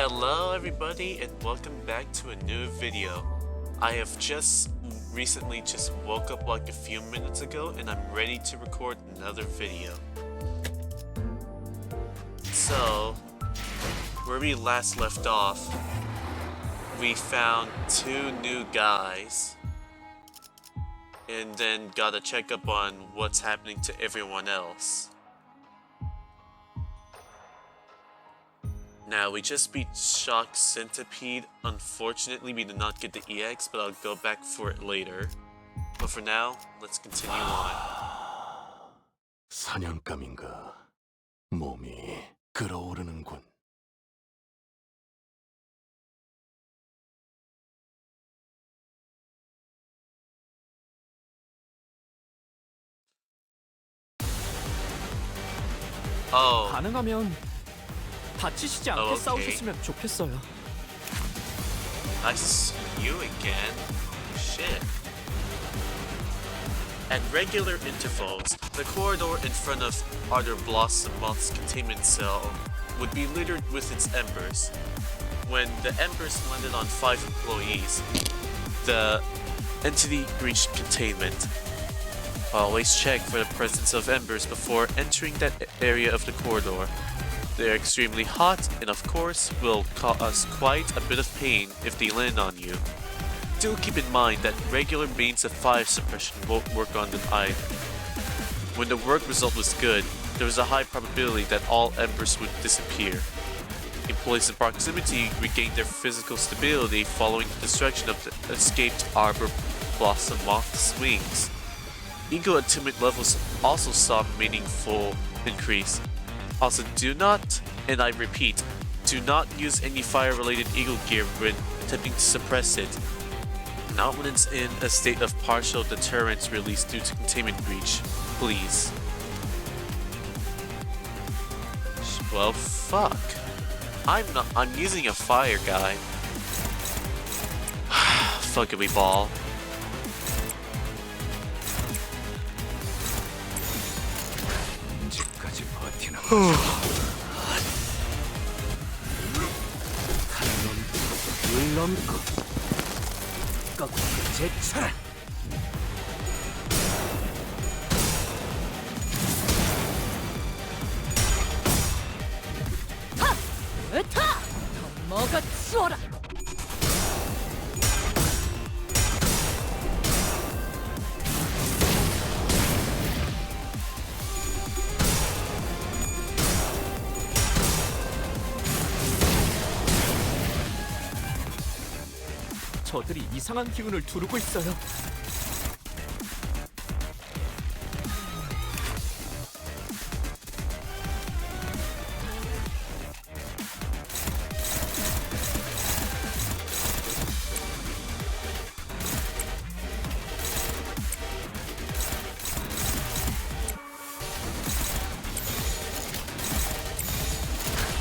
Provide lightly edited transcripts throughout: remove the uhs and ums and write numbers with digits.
Hello everybody and welcome back to a new video. I have recently woke up like a few minutes ago and I'm ready to record another video. So, where we last left off, we found two new guys and then got a checkup on what's happening to everyone else. Now, we just beat Shock Centipede. Unfortunately, we did not get the EX, but I'll go back for it later. But for now, let's continue on. 사냥감인가? 몸이 끓어오르는군. Oh, 가능하면 다치시지 않게 오케이. 싸우셨으면 좋겠어요. I see you again. Shit. At regular intervals, the corridor in front of Arthur Blossom Moth's containment cell would be littered with its embers. When the embers landed on 5 employees, the entity reached containment. Always check for the presence of embers before entering that area of the corridor. They're extremely hot and of course will cause quite a bit of pain if they land on you. Do keep in mind that regular means of fire suppression won't work on them either. When the work result was good, there was a high probability that all embers would disappear. Employees in proximity regained their physical stability following the destruction of the escaped Arbor Blossom Moth's wings. Ego attunement levels also saw a meaningful increase. Also, do not, and I repeat, do not use any fire-related eagle gear when attempting to suppress it. Not when it's in a state of partial deterrence release due to containment breach, please. Well, fuck. I'm using a fire guy. Fuck it, we ball. 언제까지 버티나? 물 넘고 꺾고 제쳐라. 으타! 더 먹어 치워라! 저들이 이상한 기운을 두르고 있어요.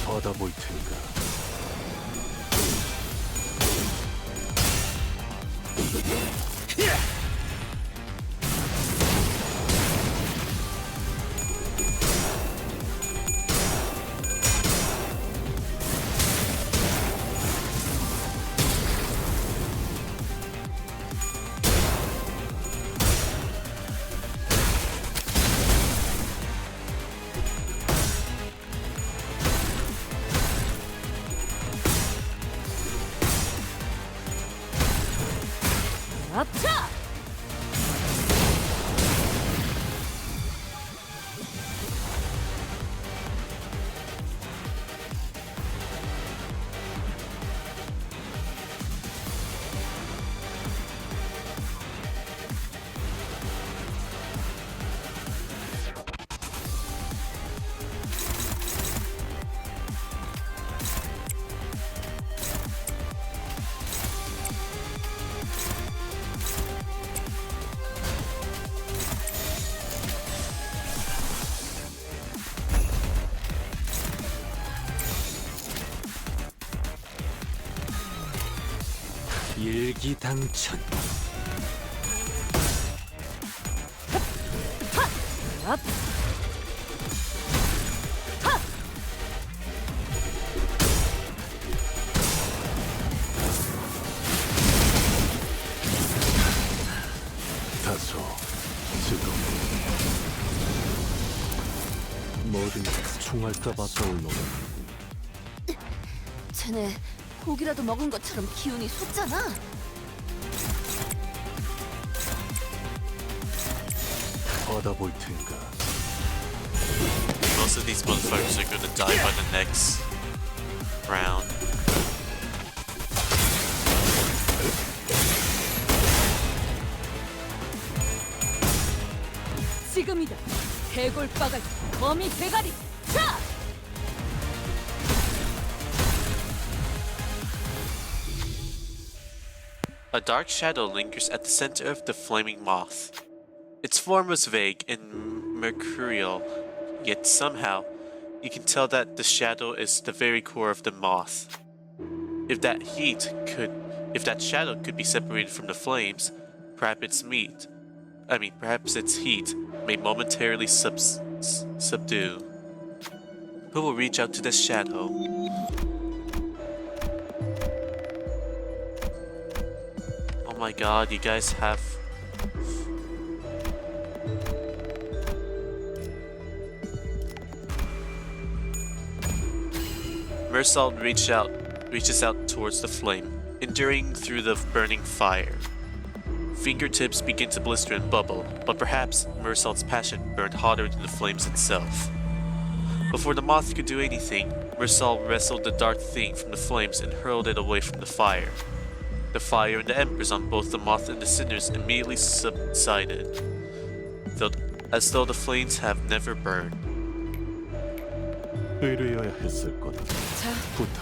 받아볼 테니까. 아차! 일기당천. 앗! 총알까 아까울 놈. 쟤네 고기라도 먹은 것처럼 기운이 솟잖아. 받아볼 텐가. Most of these motherfuckers are gonna die by the next round. 지금이다. 해골바가지 거미 대가리. 자! A dark shadow lingers at the center of the flaming moth. Its form was vague and mercurial, yet somehow you can tell that the shadow is the very core of the moth. If that shadow could be separated from the flames, perhaps its heat may momentarily subdue. Who will reach out to the shadow? Oh my god, you guys have... Meursault reaches out towards the flame, enduring through the burning fire. Fingertips begin to blister and bubble, but perhaps Meursault's passion burned hotter than the flames itself. Before the moth could do anything, Meursault wrestled the dark thing from the flames and hurled it away from the fire. The fire and the embers on both the moth and the cinders immediately subsided, as though the flames have never burned. 의뢰여야 했을 거다. 자,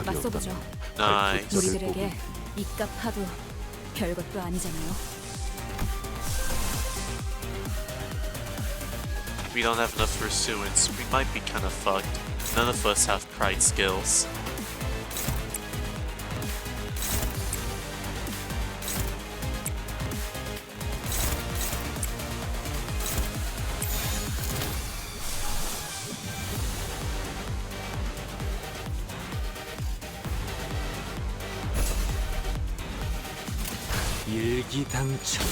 맞서보죠. Nice. 우리들에게 이깟 파도 별것도 아니잖아요. We don't have enough pursuance. We might be kind of fucked. None of us have pride skills. 일기당천.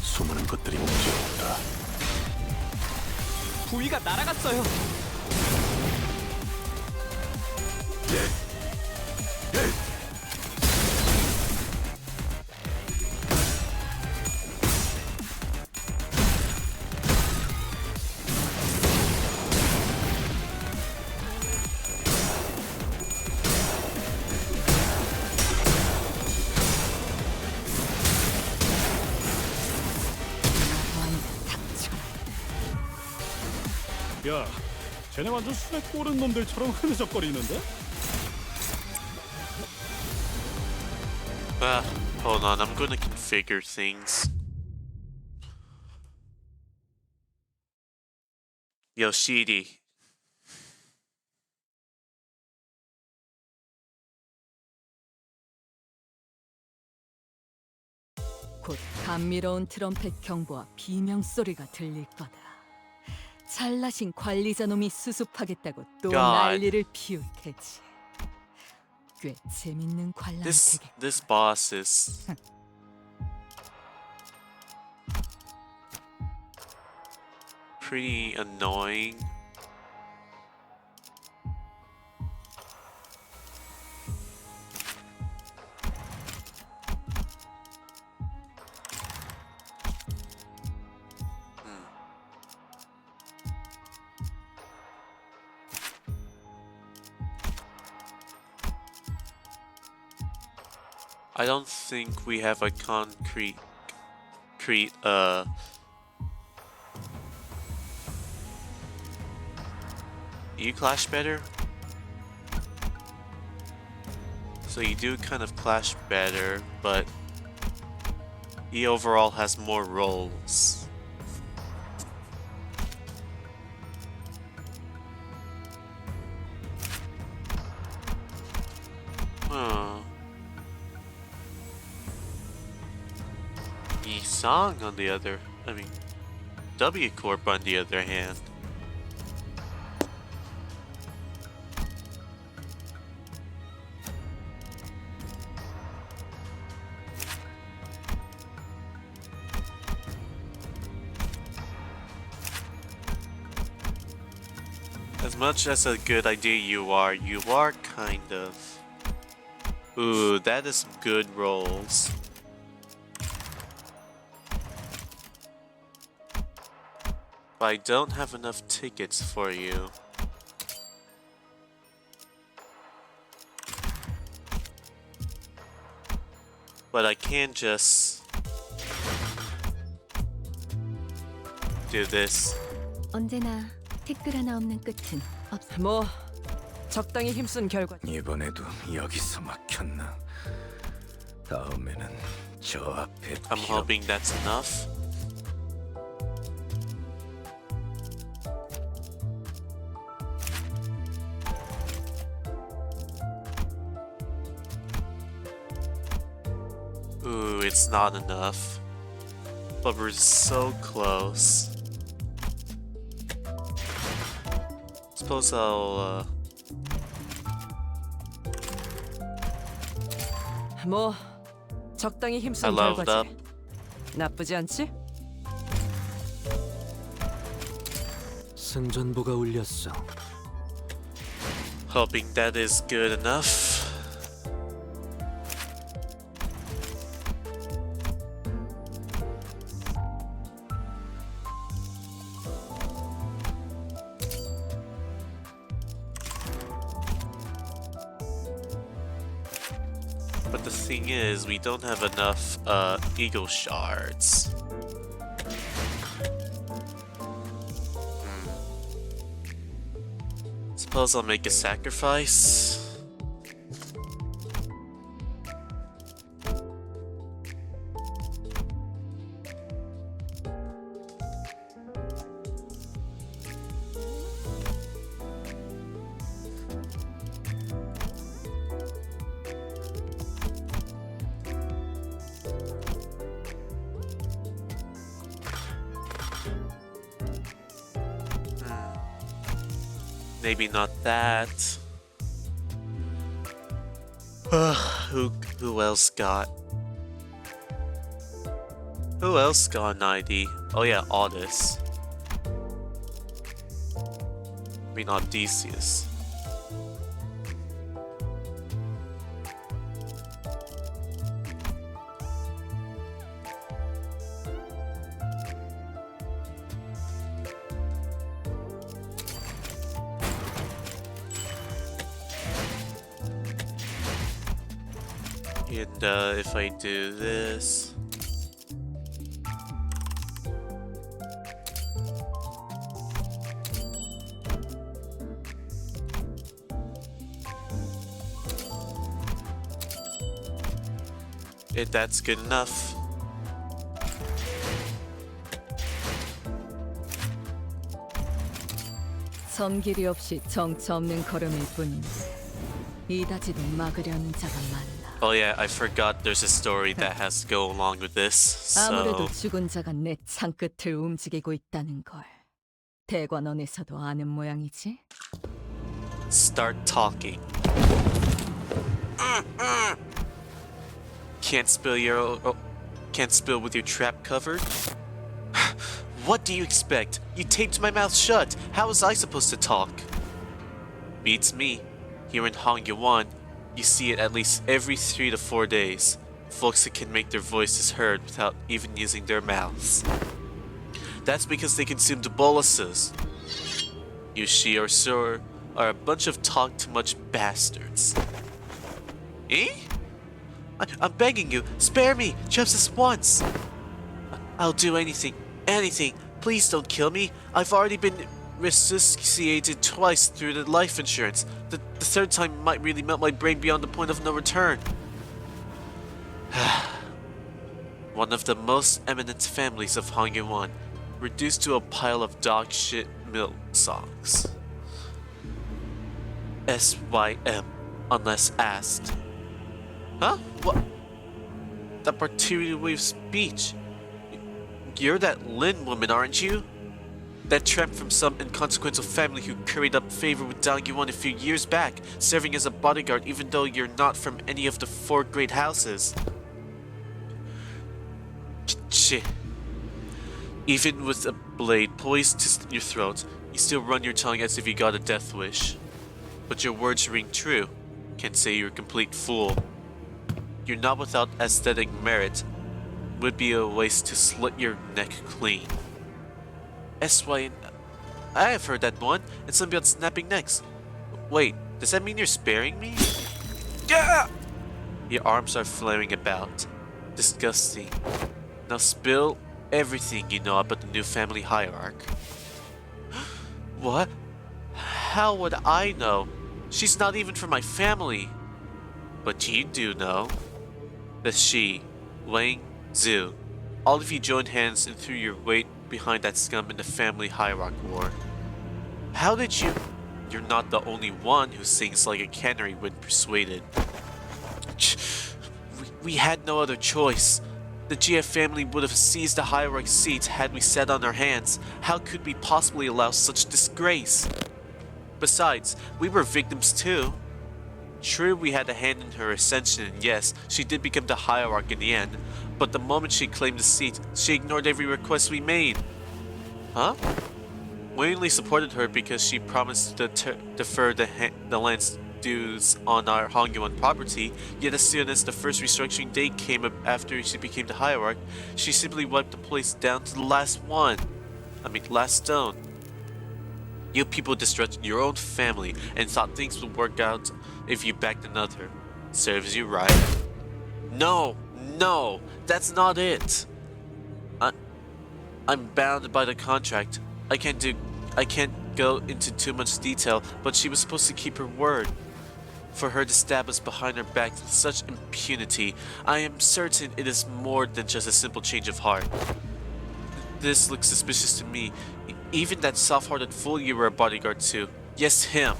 수많은 것들이 문제없다. 부위가 날아갔어요. 야, 쟤네 완전 술에 꼬른 놈들처럼 흐느적거리는데? Hold on, I'm gonna configure things. Yoshidi. 곧 감미로운 트럼펫 경보와 비명 소리가 들릴 거다. 잘나신 관리자 놈이 수습하겠다고 또 God. 난리를 피울 테지. 꽤 재밌는 This 관람되겠. this boss is pretty annoying. I don't think we have a concrete you clash better? So you do kind of clash better, but he overall has more roles. Huh. Yi-Sang on the other, W Corp on the other hand. As much as a good idea you are kind of... Ooh, that is some good rolls. But I don't have enough tickets for you. But I can just... do this. 언제나 티끌 하나 없는 끝은 없. 뭐 적당히 힘쓴 결과. 이번에도 여기서 막혔나? 다음에는 저 앞에 I'm hoping that's enough. Ooh, it's not enough. But we're so close. Suppose I'll, 뭐 적당히 I 힘쓴 leveled up. 결과지. 나쁘지 않지? 승전보가 울렸어. Hoping that is good enough. But the thing is, we don't have enough eagle shards. Suppose I'll make a sacrifice. Maybe not that. Who else got? Who else got an ID? Oh yeah, Audis. I mean Odysseus. And if I do this... that's good enough. 성길이 없이 정처 없는 걸음일 뿐인데 이다지도 막으려는 자가 많나. Oh yeah, I forgot there's a story that has to go along with this. 아무래도 So 죽은 자가 내 창끝을 움직이고 있다는 걸 대관원에서도 아는 모양이지. start talking. Can't spill with your trap covered? What do you expect? You taped my mouth shut. How was I supposed to talk? Beats me. Here in Hongyawan, you see it at least every 3 to 4 days. Folks that can make their voices heard without even using their mouths. That's because they consumed boluses. You, she, or sir are a bunch of talk-too-much bastards. Eh? I'm begging you, spare me, just this once. I'll do anything, anything. Please don't kill me. I've already been resuscitated twice through the life insurance. The third time might really melt my brain beyond the point of no return. One of the most eminent families of Hongyawan, reduced to a pile of dog shit milk socks. SYM, unless asked. Huh? What? That particular way of speech. You're that Lin woman, aren't you? That tramp from some inconsequential family who curried up favor with Dang Yuan a few years back, serving as a bodyguard even though you're not from any of the 4 great houses. Shit. Even with a blade poised to slit your throat, You still run your tongue as if you got a death wish. But your words ring true. Can't say you're a complete fool. You're not without aesthetic merit. Would be a waste to slit your neck clean. SY, I have heard that one, and something about snapping necks. Wait, does that mean you're sparing me? Yeah! Your arms are flaring about. Disgusting. Now spill everything you know about the new family hierarch. What? How would I know? She's not even from my family. But you do know that she, Wang Zhu, all of you joined hands and threw your weight behind that scum in the family hierarch war. How did you? You're not the only one who sings like a canary when persuaded. We had no other choice. The GF family would have seized the hierarch's seat had we sat on our hands. How could we possibly allow such disgrace? Besides, we were victims too. True, we had a hand in her ascension, and yes, she did become the hierarch in the end, but the moment she claimed the seat, she ignored every request we made. Huh? We only supported her because she promised to defer the land's dues on our Hongyuan property, yet as soon as the first restructuring date came up after she became the hierarch, she simply wiped the place down to the last stone. You people distrusted your own family and thought things would work out if you backed another. Serves you right. No, that's not it. I'm bound by the contract. I can't go into too much detail, but she was supposed to keep her word. For her to stab us behind our backs with such impunity, I am certain it is more than just a simple change of heart. This looks suspicious to me. Even that soft-hearted fool you were a bodyguard to. Yes, him.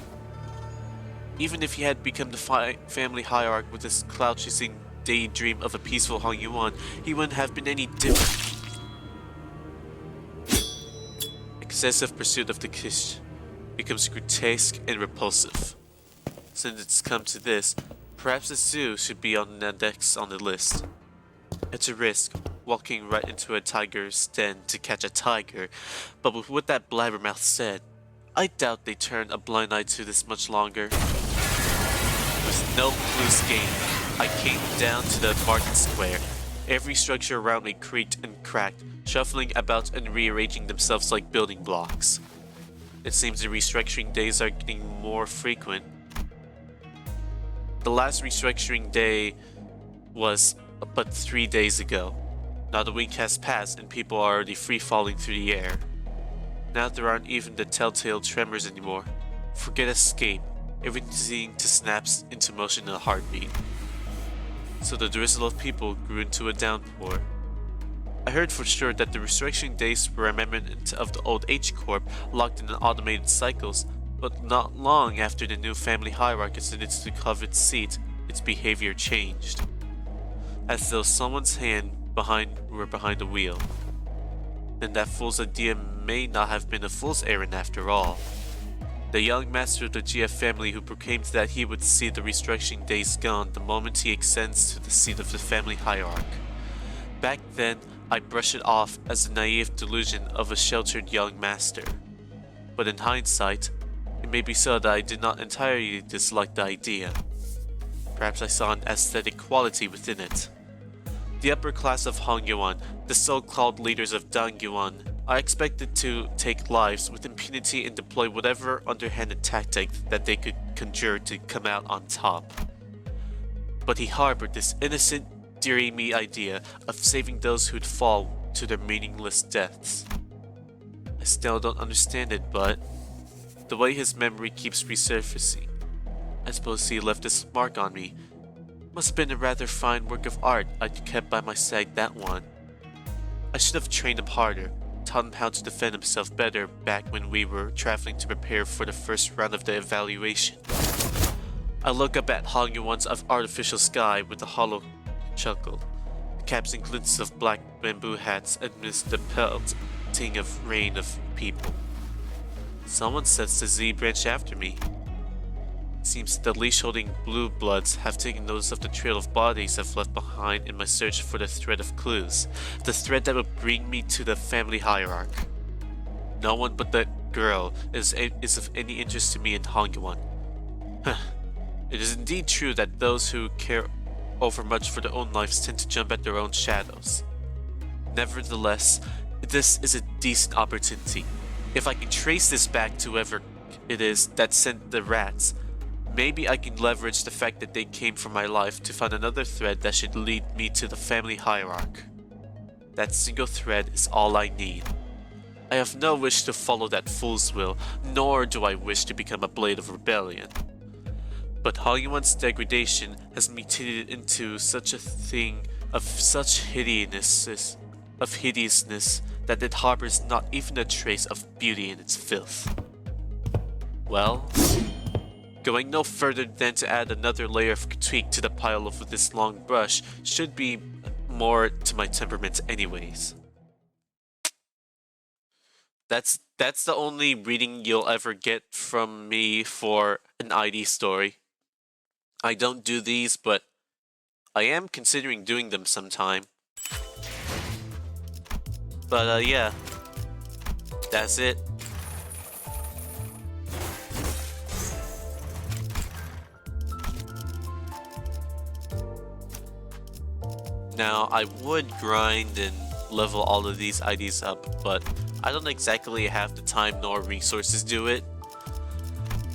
Even if he had become the family hierarch with his cloud-chasing daydream of a peaceful Hongyuan, he wouldn't have been any different. Excessive pursuit of the Kish becomes grotesque and repulsive. Since it's come to this, perhaps the zoo should be on the index on the list. It's a risk, walking right into a tiger's den to catch a tiger, but with what that blabbermouth said, I doubt they turn a blind eye to this much longer. With no clues gained, I came down to the market square. Every structure around me creaked and cracked, shuffling about and rearranging themselves like building blocks. It seems the restructuring days are getting more frequent. The last restructuring day was but 3 days ago. Now the week has passed and people are already free-falling through the air. Now there aren't even the telltale tremors anymore. Forget escape. Everything just snaps into motion in a heartbeat. So the drizzle of people grew into a downpour. I heard for sure that the restructuring days were a remnant of the old H-Corp locked in automated cycles, but not long after the new family hierarch ascended to the coveted seat, its behavior changed. As though someone's hand were behind the wheel. Then that fool's idea may not have been a fool's errand after all. The young master of the GF family who proclaimed that he would see the restructuring days gone the moment he ascends to the seat of the family hierarch. Back then, I brushed it off as a naive delusion of a sheltered young master. But in hindsight, it may be so that I did not entirely dislike the idea. Perhaps I saw an aesthetic quality within it. The upper class of Hongyuan, the so-called leaders of Dangyuan, are expected to take lives with impunity and deploy whatever underhanded tactic that they could conjure to come out on top. But he harbored this innocent, deary-me idea of saving those who'd fall to their meaningless deaths. I still don't understand it, but the way his memory keeps resurfacing, I suppose he left his mark on me. Must have been a rather fine work of art I'd kept by my side, that one. I should have trained him harder, taught him how to defend himself better back when we were traveling to prepare for the first round of the evaluation. I look up at Hongyuan's artificial sky with a hollow chuckle, capturing glimpses of black bamboo hats amidst the pelting of rain of people. Someone sets the Z branch after me. Seems the leash-holding blue bloods have taken notice of the trail of bodies I've left behind in my search for the thread of clues, the thread that would bring me to the family hierarch. No one but the girl is of any interest to me in Hongwon. It is indeed true that those who care overmuch for their own lives tend to jump at their own shadows. Nevertheless, this is a decent opportunity. If I can trace this back to whoever it is that sent the rats, maybe I can leverage the fact that they came from my life to find another thread that should lead me to the family hierarchy. That single thread is all I need. I have no wish to follow that fool's will, nor do I wish to become a blade of rebellion. But Hongwon's degradation has mutated into such a thing of such hideousness that it harbors not even a trace of beauty in its filth. Well, going no further than to add another layer of tweak to the pile of this long brush should be more to my temperament anyways. That's the only reading you'll ever get from me for an ID story. I don't do these, but I am considering doing them sometime. But yeah, that's it. Now, I would grind and level all of these IDs up, but I don't exactly have the time nor resources to do it.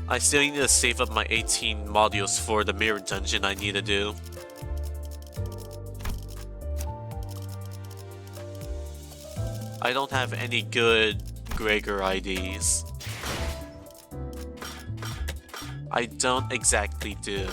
I still need to save up my 18 modules for the mirror dungeon I need to do. I don't have any good Gregor IDs. I don't exactly do.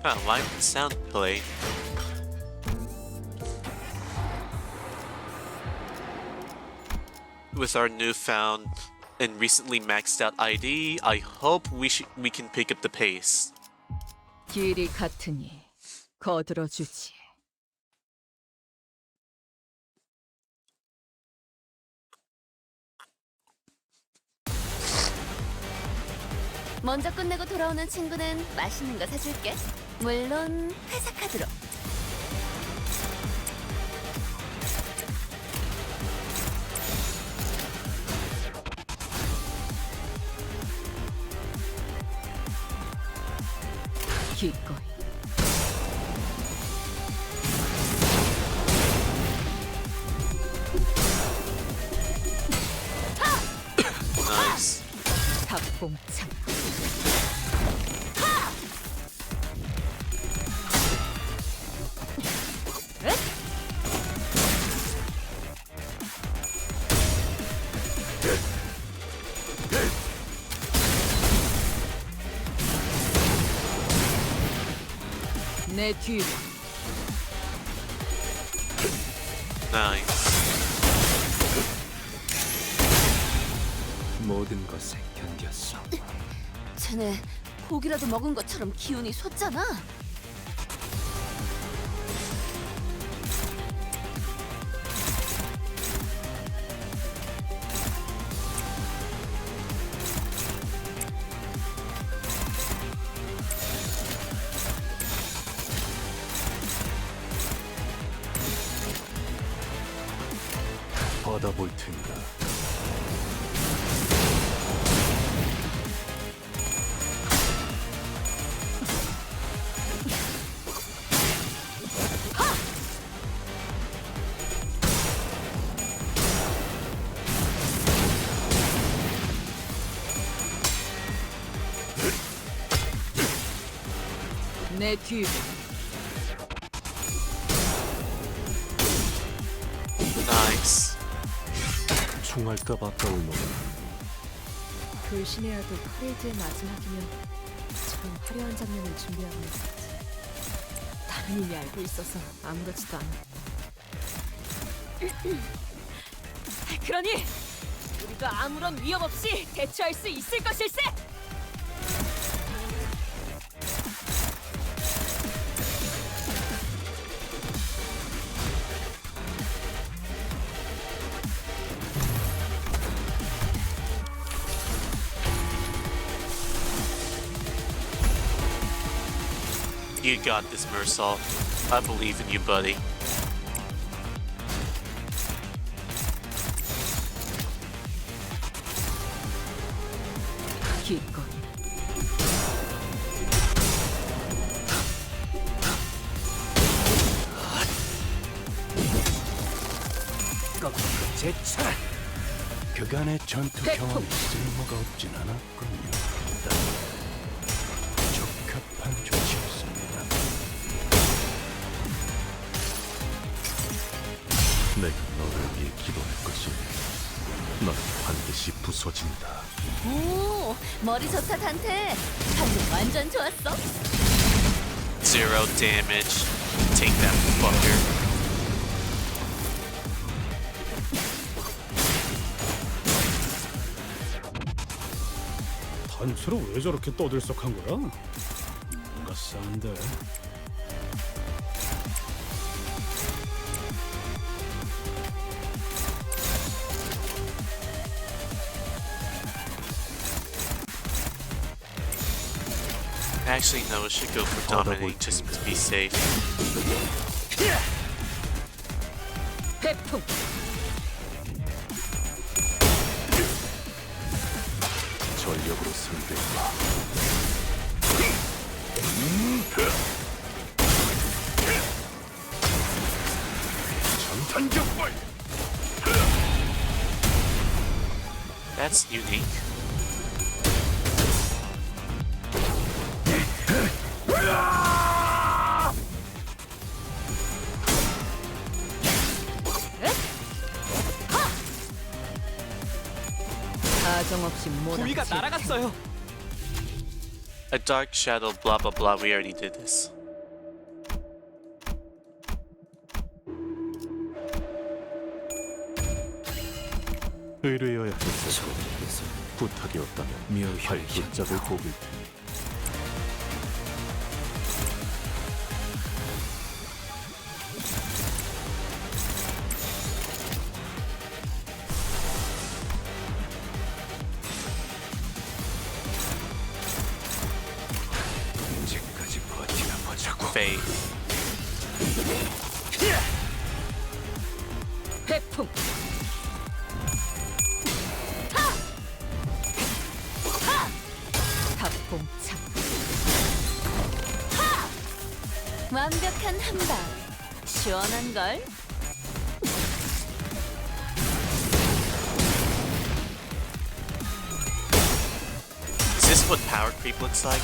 Huh, why did the sound play? With our newfound and recently maxed out ID, I hope we can pick up the pace. 길이 같으니 거들어주지. 먼저 끝내고 돌아오는 친구는 맛있는 거 사줄게. 물론 회사 카드로. 기꺼이. Nice. 닭봉창. 내 뒤로. Nice. 모든 것에 견뎠어. 쟤네 고기라도 먹은 것처럼 기운이 솟잖아. 받아볼 텐가. 내 뒤로. Nice. 총알값 아까울 놈. 돌신해야도 퍼레이드의 마지막이면 저런 화려한 장면을 준비하고 있었지. 다른 이미 알고 있어서 아무렇지도 않아. 그러니 우리가 아무런 위협 없이 대처할 수 있을 것일세! You got this, Mersal. I believe in you, buddy. 기꺼이. 제차. 그간의 전투 태풍. 경험이 쓸모가 없진 않았군요. 적합한 조치였습니다. 내가 너를 위해 기도할 것이 너는 반드시 부서진다. 오, 머리 좋다 단테. 방금 완전 좋았어. 0 damage. Take that, fucker. 단체로 왜 저렇게 떠들썩한 거야? 뭔가 싼데. Actually, no, it should go for Dominic just to be safe. 태풍. 전력으로 상대해봐. 전탄격발! That's unique. 사정없이 부위가 몰아치울 날아갔어요. A dark shadow, blah blah blah. We already did this. 의뢰여야 했어. 부탁이 없다면 발붙잡을 뽑을 테니. 언제까지 버티나 보자고. Faith. 태풍. 합봉창. 완벽한 한방. 시원한 걸. Is this what power creep looks like?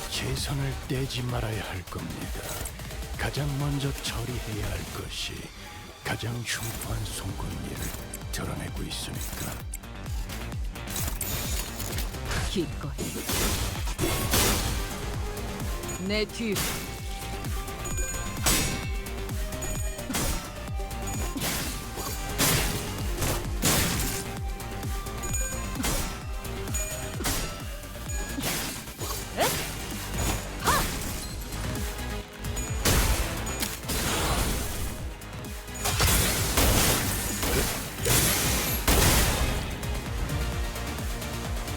최선을 떼지 말아야 할 겁니다. 가장 먼저 처리해야 할 것이 가장 흉포한 송곳니를 드러내고 있으니까. 기꺼이. 내 뒤.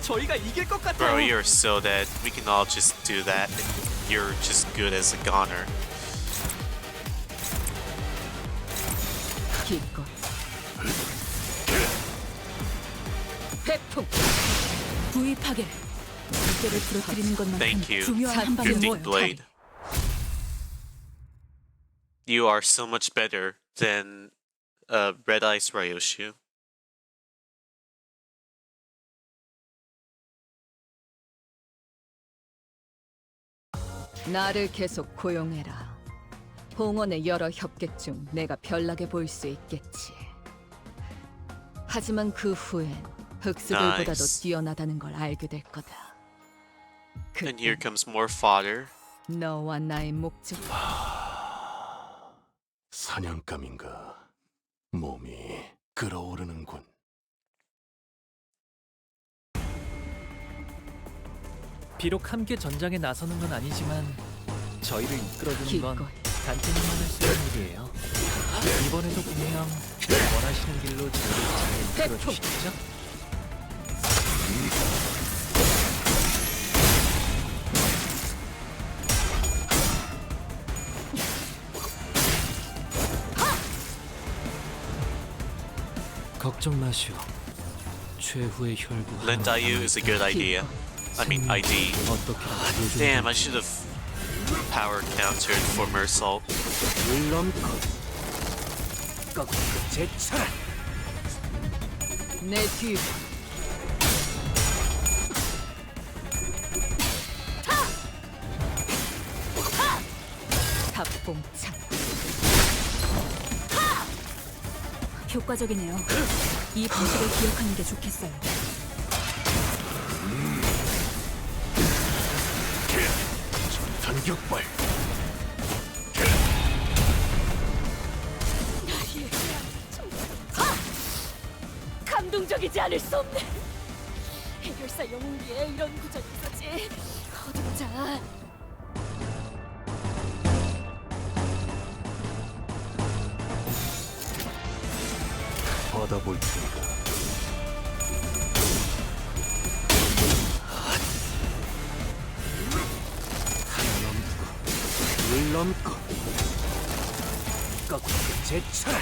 저희가 이길 것 Bro, 같아요. you're so dead. We can all just do that. You're just good as a goner. 기꺼이. 태풍. 부위 파괴. 무게를 부러뜨리는 것만큼 Thank you. 중요한 한 방에 Your 모여. thick blade. You are so much better than Red Ice Ryoshu. 나를 계속 고용해라. 봉원의 여러 협객 중 내가 별나게 보일 수 있겠지. 하지만 그 후엔 흑수들보다도 Nice. 뛰어나다는 걸 알게 될 거다. And here 그때 comes more fodder. 너와 나의 목적. 사냥감인가. 몸이 끓어오르는군. 비록 함께 전장에 나서는 건 아니지만 저희를 이끌어주는 건 기꺼이. 단테님만 할 수 있는 일이에요. 이번에도 분명 원하시는 길로 저를 잘 이끌어주시겠죠? 걱정 마시오. 최후의 혈구 Lend IU is a good idea. I mean, ID. 어떻게라도 요즘 Damn, I should have power countered for Mersal. 내 뒤. 탑봉창. 효과적이네요. 이 방식을 기억하는 게 좋겠어요. 단격발. 감동적이지 않을 수 없네. 해결사 영웅기에 이런 구절이 있었지. 거듭자. 받아볼 테니까. 물 넘고 거꾸로 제쳐라.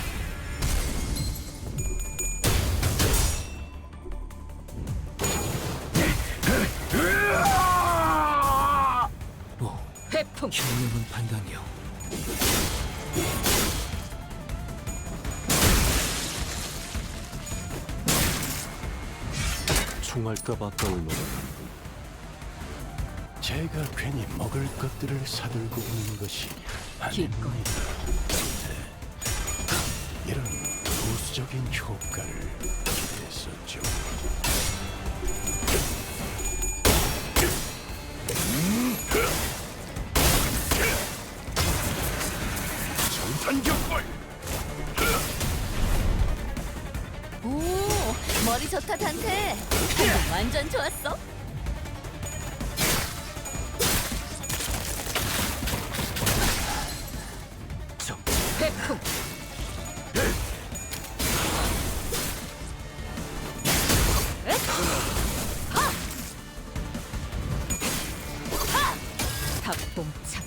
회풍. 현명한 판단이요. 총알값 아까울 노래. 제가 괜히 먹을 것들을 사들고 오는 것이 기꺼이. 아닙니다. 이런 보수적인 효과를 기대했었죠. 정탄격발. 오, 머리 좋다 단테. 방금 완전 좋았어. 회풍. 탑봉창.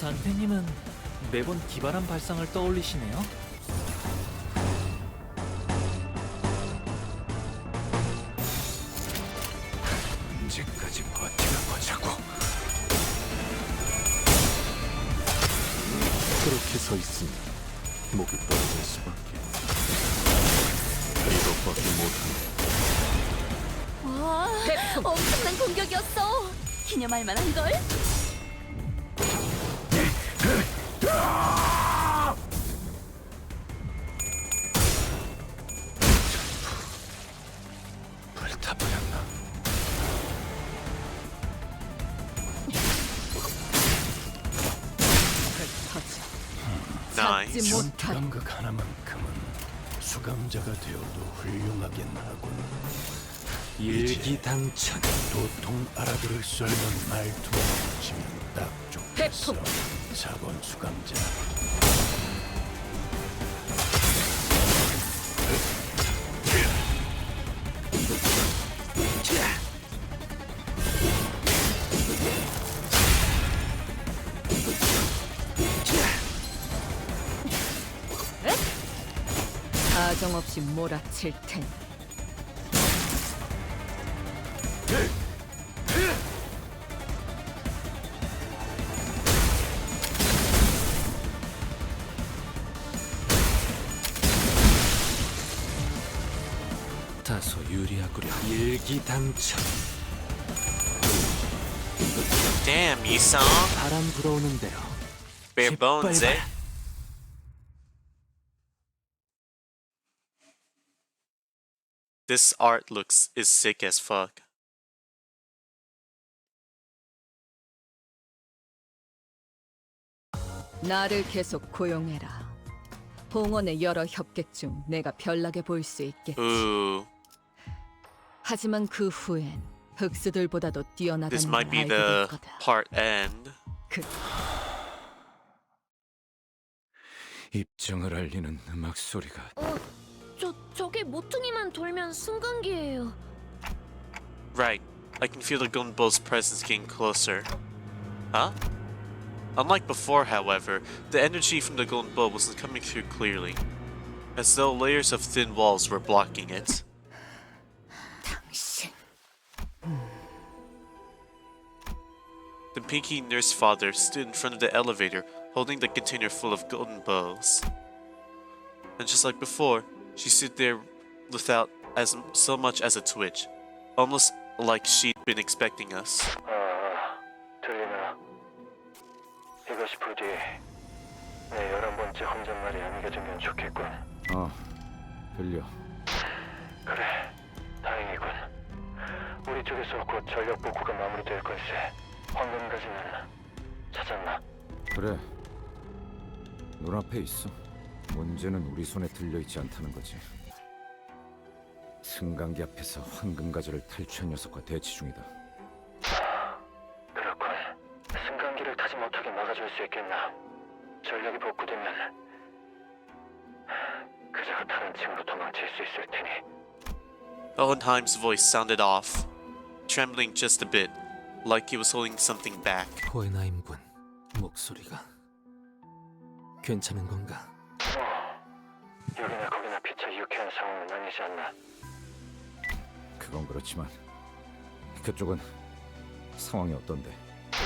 단테님은 매번 기발한 발상을 떠올리시네요. 언제까지 버텨보자고. 그렇게 서 있으면 목이 떨어질 수밖에. 이것밖에 못하네. 와, 엄청난 공격이었어. 기념할 만한 걸. 불타버렸나. 터져. Nice. 찾지 못한 전투감각 하나만큼은 수감자가 되어도 훌륭하긴 하군. 일기당천. 도통 알아들을 수 없는 말투만 붙이면 딱 좋겠어. 회풍. 4번 수감자. 사정없이 몰아칠 테니. 다소 유리하구려. 일기당천. Damn, Yisong. 바람 불어오는 대로. Bare bones, eh? This art is sick as fuck. 나를 계속 고용해라. 봉원의 여러 협객 중 내가 별나게 보일 수 있겠지. Ooh, 하지만 그 후엔 흑수들보다도 뛰어나다는 this 걸 might be 알게 the 될 거다. part end. 그 입정을 알리는 음악 소리가 저게 모퉁이만 돌면 승강기예요. Right. I can feel the Gunbo's presence getting closer. Huh? Unlike before, however, the energy from the Gunbo wasn't coming through clearly, as though layers of thin walls were blocking it. 당신 The Pinky Nurse Father stood in front of the elevator, holding the container full of golden bows. And just like before, she stood there without so much as a twitch, almost like she'd been expecting us. 들리나? 이것이 부디 내 11번째 혼잣말이 아니게 좋겠군. 들려. 그래, 다행이군. 우리 쪽에서 곧 전력 복구가 마무리될 걸세. 황금가지는 찾았나? 그래. 눈앞에 있어. 문제는 우리 손에 들려있지 않다는 거지. 승강기 앞에서 황금가지를 탈취한 녀석과 대치 중이다. 그렇군. 승강기를 타지 못하게 막아줄 수 있겠나? 전력이 복구되면 그자가 다른 층으로 도망칠 수 있을 테니. Hohenheim's voice sounded off, trembling just a bit, like he was holding something back. 호hen하임군 목소리가 괜찮은 건가? 여기나 거기나 피차 유쾌한 상황은 아니지 않나? 그건 그렇지만 그쪽은 상황이 어떤데?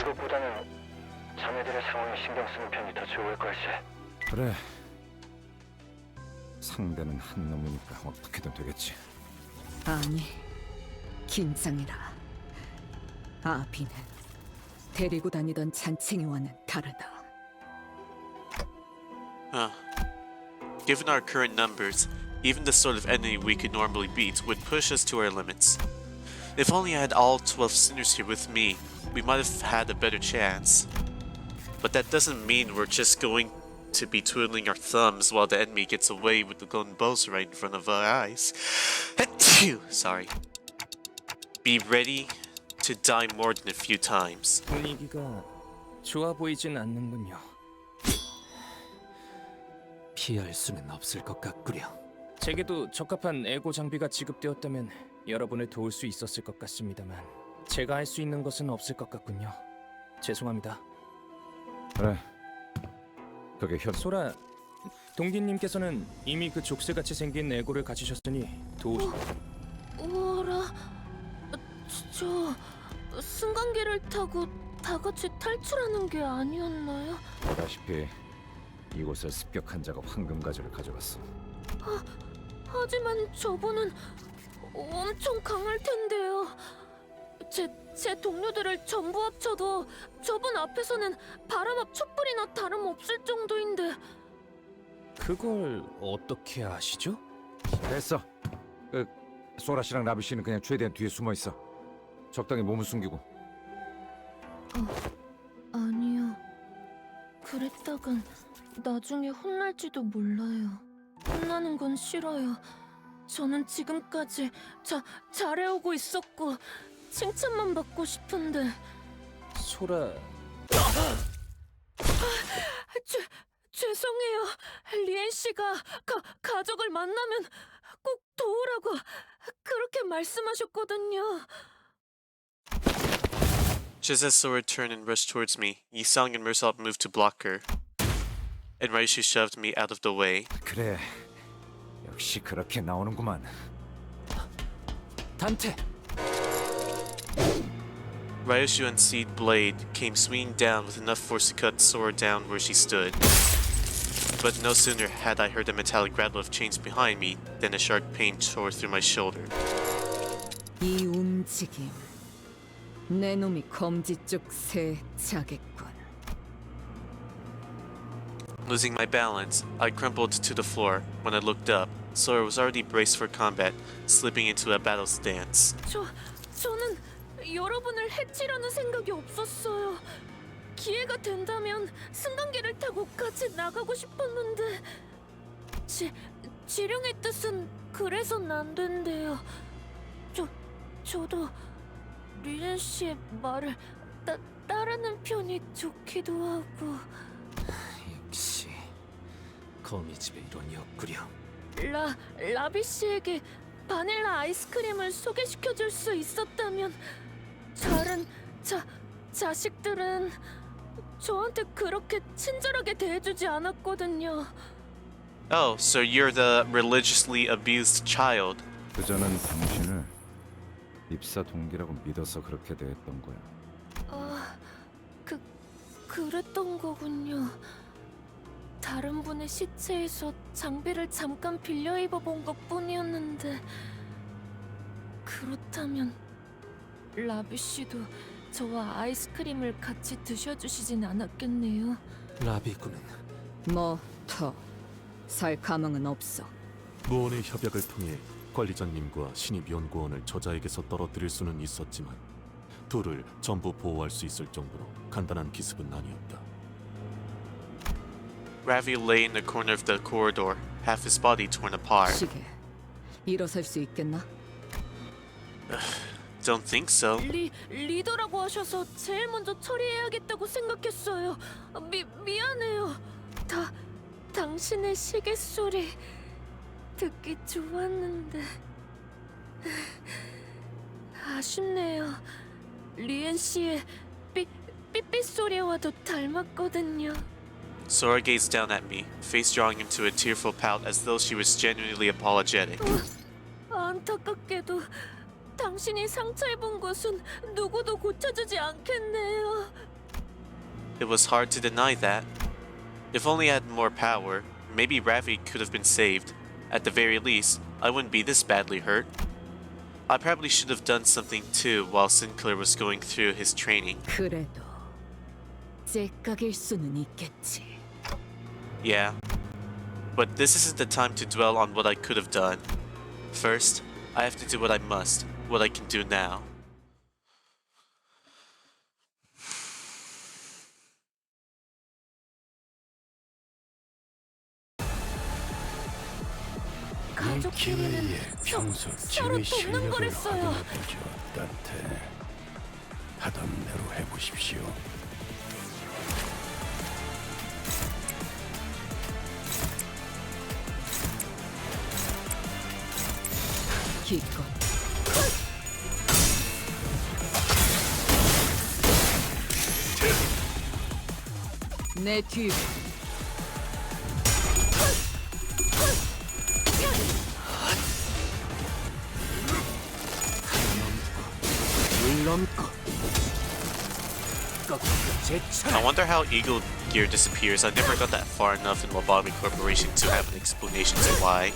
이것보다는 자네들의 상황에 신경 쓰는 편이 더 좋을 걸세. 그래. 상대는 한 놈이니까 어떻게든 되겠지. 아니 긴장해라. 아비는 데리고 다니던 잔챙이와는 다르다. Huh. Given our current numbers, even the sort of enemy we could normally beat would push us to our limits. If only I had all 12 sinners here with me, we might have had a better chance. But that doesn't mean we're just going to be twiddling our thumbs while the enemy gets away with the golden bows right in front of our eyes. Sorry. Be ready to die more than a few times. 분위기가 좋아 보이진 않는군요. 피할 수는 없을 것 같구려. 제게도 적합한 에고 장비가 지급되었다면 여러분을 도울 수 있었을 것 같습니다만 제가 할 수 있는 것은 없을 것 같군요. 죄송합니다. 그래. 그게 소라, 동기님께서는 이미 그 족쇄같이 생긴 에고를 가지셨으니 우와라, 저 승강기를 타고 다 같이 탈출하는 게 아니었나요? 보다시피 이곳을 습격한 자가 황금가지를 가져갔어. 하지만 저분은 엄청 강할 텐데요. 제 동료들을 전부 합쳐도 저분 앞에서는 바람 앞 촛불이나 다름없을 정도인데. 그걸 어떻게 아시죠? 됐어. 소라 씨랑 라비 씨는 그냥 최대한 뒤에 숨어 있어. 적당히 몸을 숨기고. 아니요. 그랬다간 나중에 혼날지도 몰라요. 혼나는 건 싫어요. 저는 지금까지 잘해오고 있었고 칭찬만 받고 싶은데. 소라, 죄송해요. 리엔 씨가 가족을 만나면 꼭 도우라고 그렇게 말씀하셨거든요. Just as Sora turned and rushed towards me, Yisang and Mersop moved to block her, and Raishu shoved me out of the way. 그래. 역시 그렇게 나오는구만. 단테! Raishu unseated blade came swinging down with enough force to cut Sora down where she stood. But no sooner had I heard the metallic rattle of chains behind me than a sharp pain tore through my shoulder. 이 움직임 내 놈이 검지 쪽 새 자겠군. Losing my balance, I crumpled to the floor. When I looked up, Sora was already braced for combat, slipping into a battle stance. 저는 여러분을 해치려는 생각이 없었어요. 기회가 된다면 승강기를 타고 같이 나가고 싶었는데 지령의 뜻은 그래선 안 된대요. 저도 리엔 씨의 말을 따르는 편이 좋기도 하고. 역시 거미 집에 이런 옆구려. 라비 씨에게 바닐라 아이스크림을 소개시켜 줄 수 있었다면 다른 자식들은 저한테 그렇게 친절하게 대해주지 않았거든요. Oh, so you're the religiously abused child. 그저는 당신을 입사 동기라고 믿어서 그렇게 대했던 거야. 그랬던 거군요. 다른 분의 시체에서 장비를 잠깐 빌려 입어본 것뿐이었는데 그렇다면 라비 씨도 저와 아이스크림을 같이 드셔주시진 않았겠네요. 라비군은 뭐 더 살 가망은 없어. 무언의 협약을 통해 관리자님과 신입 연구원을 저자에게서 떨어뜨릴 수는 있었지만 둘을 전부 보호할 수 있을 정도로 간단한 기습은 아니었다. Ravi lay in the corner of the corridor, half his body torn apart. 시계, 일어설 수 있겠나? Don't think so. 리더라고 하셔서 제일 먼저 처리해야겠다고 생각했어요. 미안해요. 당신의 시계 소리 듣기 좋았는데 아쉽네요. 리엔 씨의 삐삐 소리와도 닮았거든요. Sora gazed down at me, face drawing into a tearful pout as though she was genuinely apologetic. 안타깝게도 당신이 상처 입은 곳은 누구도 고쳐주지 않겠네요. It was hard to deny that. If only I had more power, maybe Ravi could have been saved. At the very least, I wouldn't be this badly hurt. I probably should have done something too while Sinclair was going through his training. 그래도 째깍일 수는 있겠지. Yeah. But this isn't the time to dwell on what I could have done. First, I have to do what I must, what I can do now. 가족끼리는 서로 돕는 거랬어요. 단테 하던 대로 해보십시오. 기껏 내 뒤로 I wonder how Eagle Gear disappears. I never got that far enough in Lobotomy Corporation to have an explanation to why.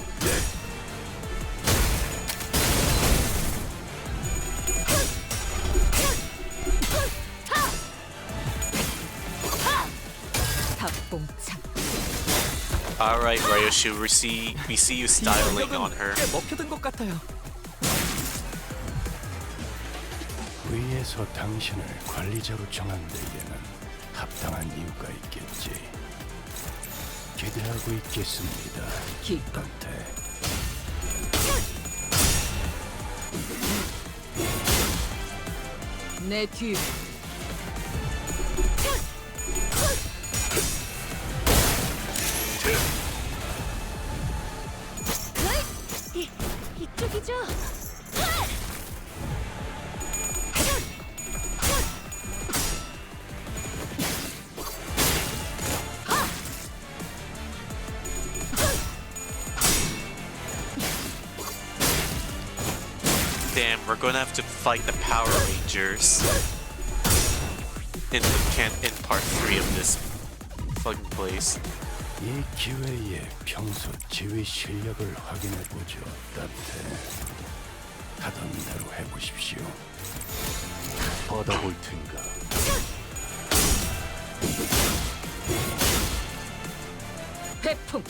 닭봉창 Alright, Ryoshu, we see you styling on her. 먹혀든 것 같아요. 위에서 당신을 관리자로 정한 데에는 합당한 이유가 있겠지. 기대하고 있겠습니다. 기껏 단테. 내 뒤로 이쪽이죠. Damn, we're gonna have to fight the Power Rangers in part 3 of this fucking place. 이 기회에 평소 지휘 실력을 확인해 보죠. 단테. 하던 대로 해보십시오. 받아볼 텐가. 배풍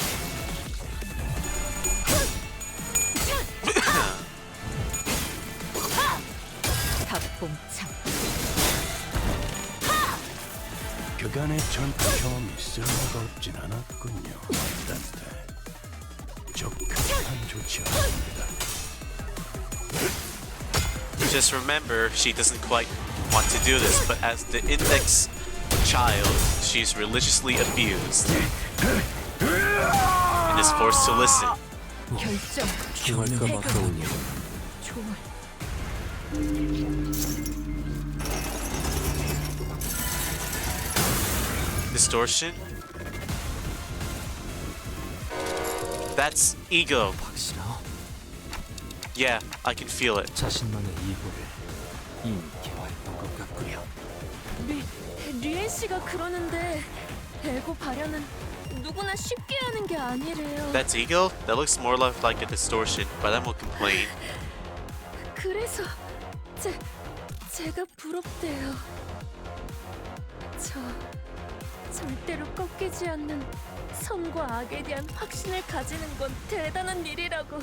닭봉창 그간의 전투 경험이 쓸모가 없진 않았군요. 단테. 적합한 조치였습니다. Just remember, she doesn't quite want to do this, but as the index child, she's religiously abused. is forced to listen. 결정. 중할까봐 하오니 좋아. Distortion? That's ego. 확실하? Yeah, I can feel it. 자신만의 이고를 이미 개발했던 것 같구려. 리엔 씨가 그러는데 에고 발현은 누구나 쉽게 하는 게 아니래요. That's ego? That looks more like a distortion, but I won't complain. 그래서 제가 부럽대요. 저 절대로 꺾이지 않는 선과 악에 대한 확신을 가지는 건 대단한 일이라고.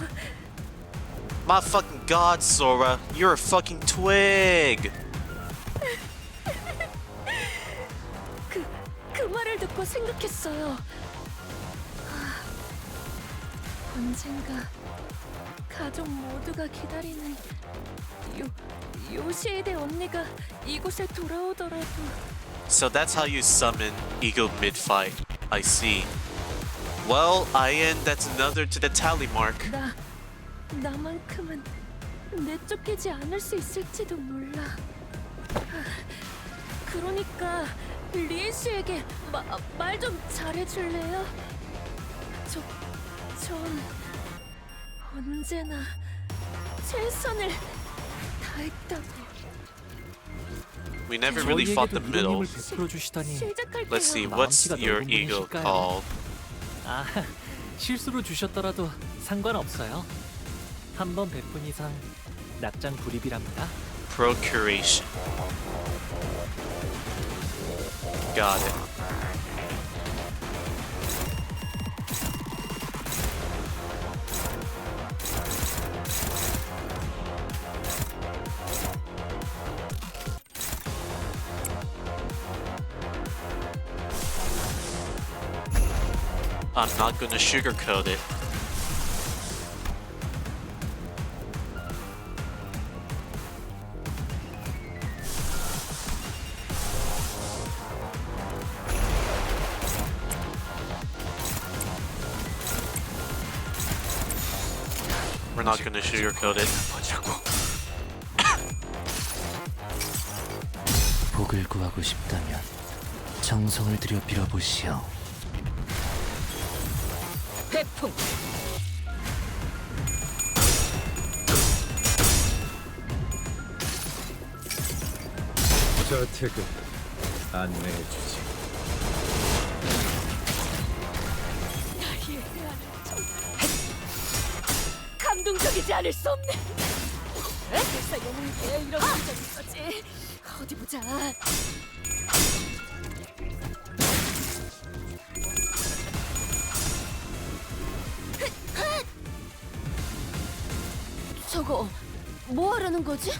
My fucking god, Sora, you're a fucking twig! 그 말을 듣고 생각했어요. 언젠가 가족 모두가 기다리는 요시에데 언니가 이곳에 돌아오더라도 So that's how you summon ego mid-fight. I see. Well, that's another to the tally mark. 나만큼은 내쫓기지 않을 수 있을지도 몰라. 그러니까 리엔 씨에게 말 좀 잘해줄래요? 전 언제나 최선을 다했다고. We never really fought the middle. 베풀어 주시다니. 시작할게요. Let's see, what's your ego called? 아, 실수로 주셨더라도 상관없어요. 한 번 베푼 이상 납장 불입이랍니다. Procuration. Got it. I'm not gonna sugarcoat it. We're not gonna sugarcoat it. 복을 구하고 싶다면 정성을 들여 빌어보시오. 회풍. 저택을 안내해주지. 나의 감동적이지 않을 수 없네. 설사 영웅에 이런 적이 있었지. 어디 보자. 저거 뭐 하려는 거지?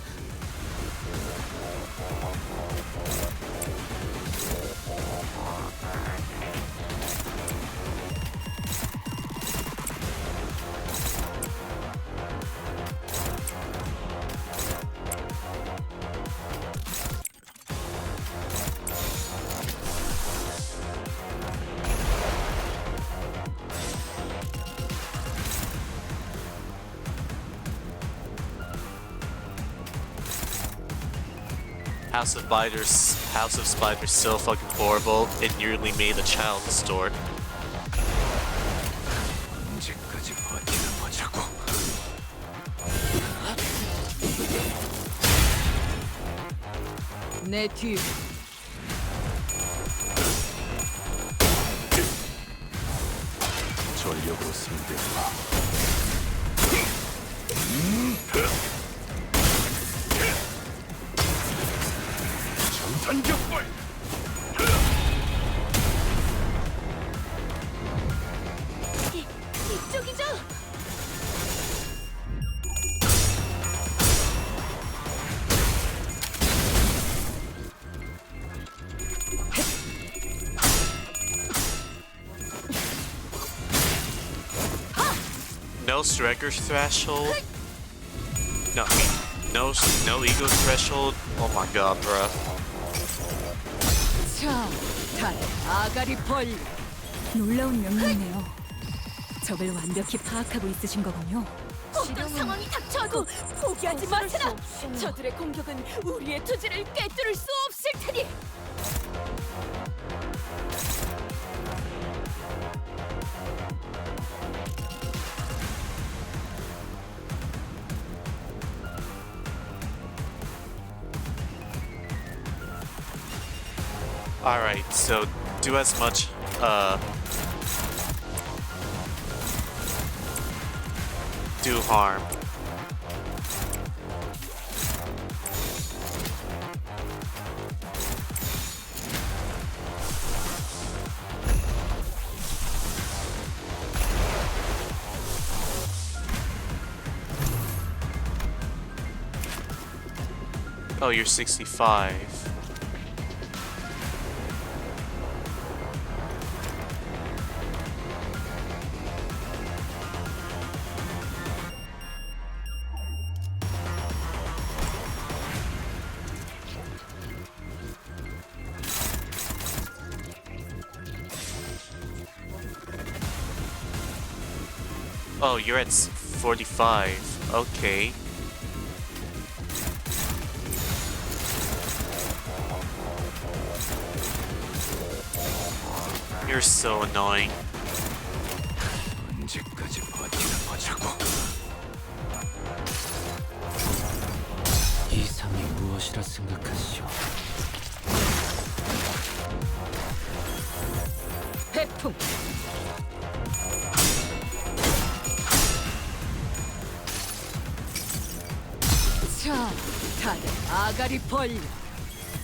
House of Spiders so fucking horrible, it nearly made a child store. 언제까지 버티나 보자고. 내 뒤. 전력으로 상대해봐. 전격발! 이쪽이죠? No Striker threshold. No ego threshold. Oh my god, bruh. 자, 달 아가리 벌. 놀라운 명령이네요. 적을 완벽히 파악하고 있으신 거군요. 어떤 상황이 닥쳐도 포기하지 마세요. 저들의 공격은 우리의 투지를 꿰뚫을 수 없을 테니. Alright, so do as much, do harm. Oh, you're 65. Oh, you're at 45. Okay. You're so annoying. 언제까지 버티나 보자고. 이상이 무엇이라 생각하시오? 해풍. 자, 다들 아가리 벌려.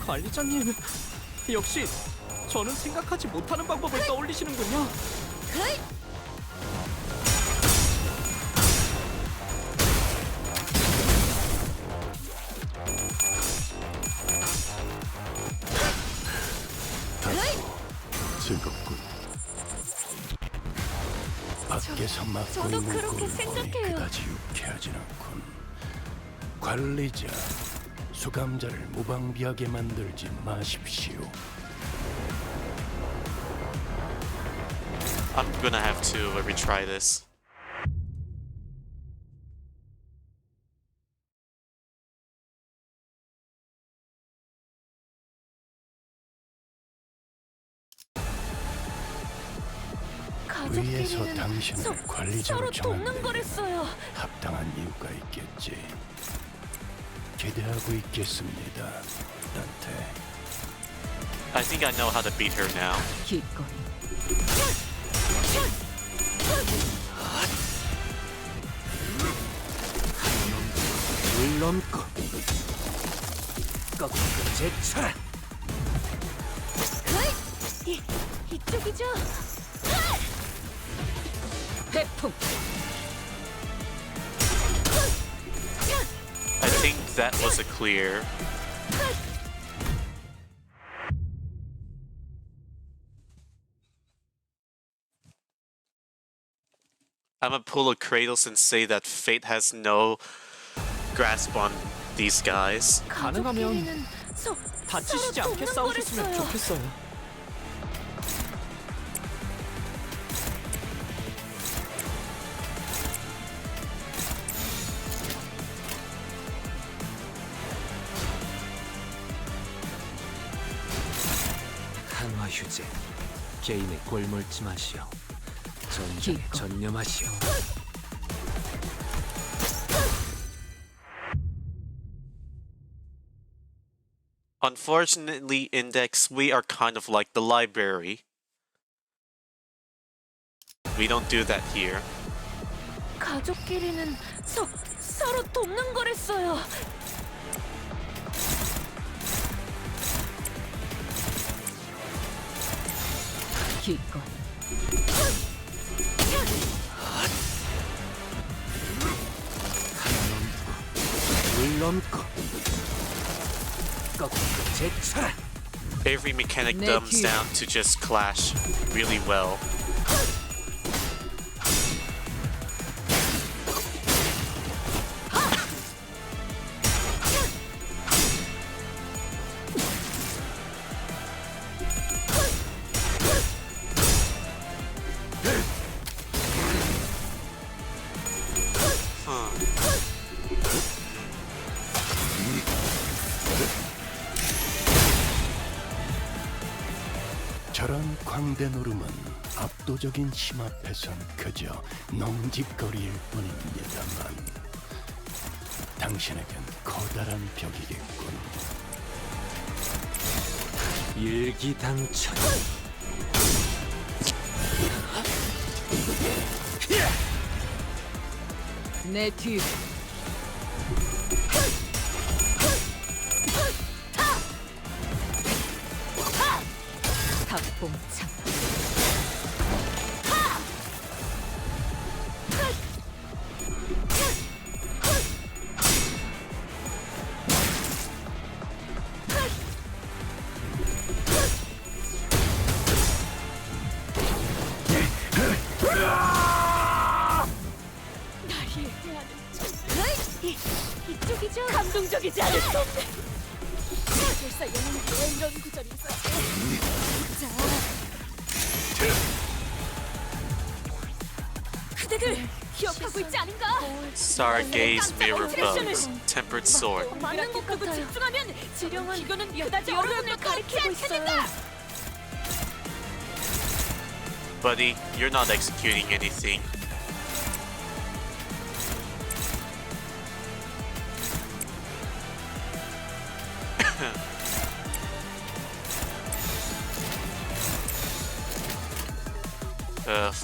관리자님, 역시 저는 생각하지 못하는 방법을 떠올리시는군요. 즐겁군. 밖에서 막고 있는 꼴을 보니 그다지 유쾌하진 않군. 관리자, 수감자를 무방비하게 만들지 마십시오. I'm gonna have to retry this. 위에서 가족끼리는 당신을 관리자로 서로 돕는 정한 거랬어요. 합당한 이유가 있겠지. 기대하고 있겠습니다, 단테. I think I know how to beat her now. 기꺼이. 물론고 꺾고 제쳐라. 이쪽이죠. 해풍. I think that was a clear. I'm gonna pull a Kratos and say that fate has no grasp on these guys. 가능하면 다치시지 않게 싸우셨으면 좋겠어요. 한화 휴재, 게임에 골몰지 마시오. 전쟁에 기꺼이. 전념하시오. Unfortunately, Index, we are kind of like the library. We don't do that here. 가족끼리는 서로 돕는 거랬어요. 기꺼이. 물론고 꺾고 제쳐라. Every mechanic dumbs down to just clash really well. 저런 광대 노름은 압도적인 힘 앞에선 그저 농짓거리일 뿐입니다만 당신에겐 커다란 벽이겠군. 일기당천. 내 뒤. 박봉창. 이쪽이죠? 감동적이지 않을 수 없네. 설사 영웅에 이런 구절이 있었지. 자, 그대들 기억하고 있지 않은가? Stargaze Mirror Bones, Tempered Sword. 맞는 것 보고 집중하면 지령은 이거는 그다지 여러분을 가리키지 않을 테니까. Buddy, you're not executing anything.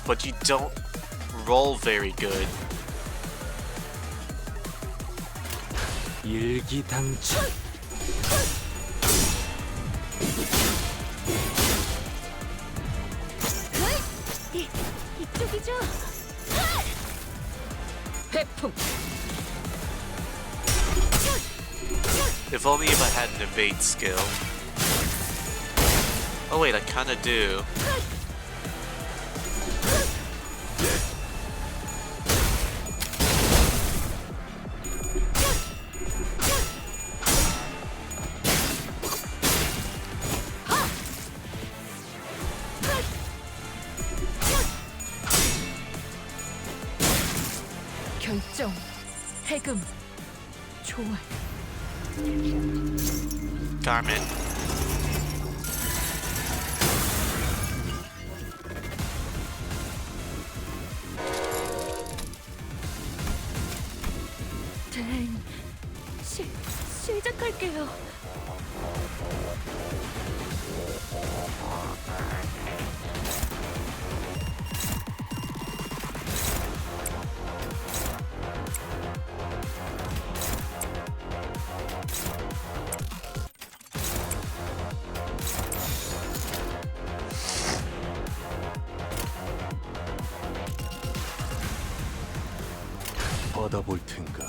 But you don't roll very good. 일기당천. 이쪽이죠? 회풍. If only if I had an evade skill. Oh wait, I kinda do. 결정. 해금. 조언. Garment. 댕. 시작할게요. 받아볼 텐가.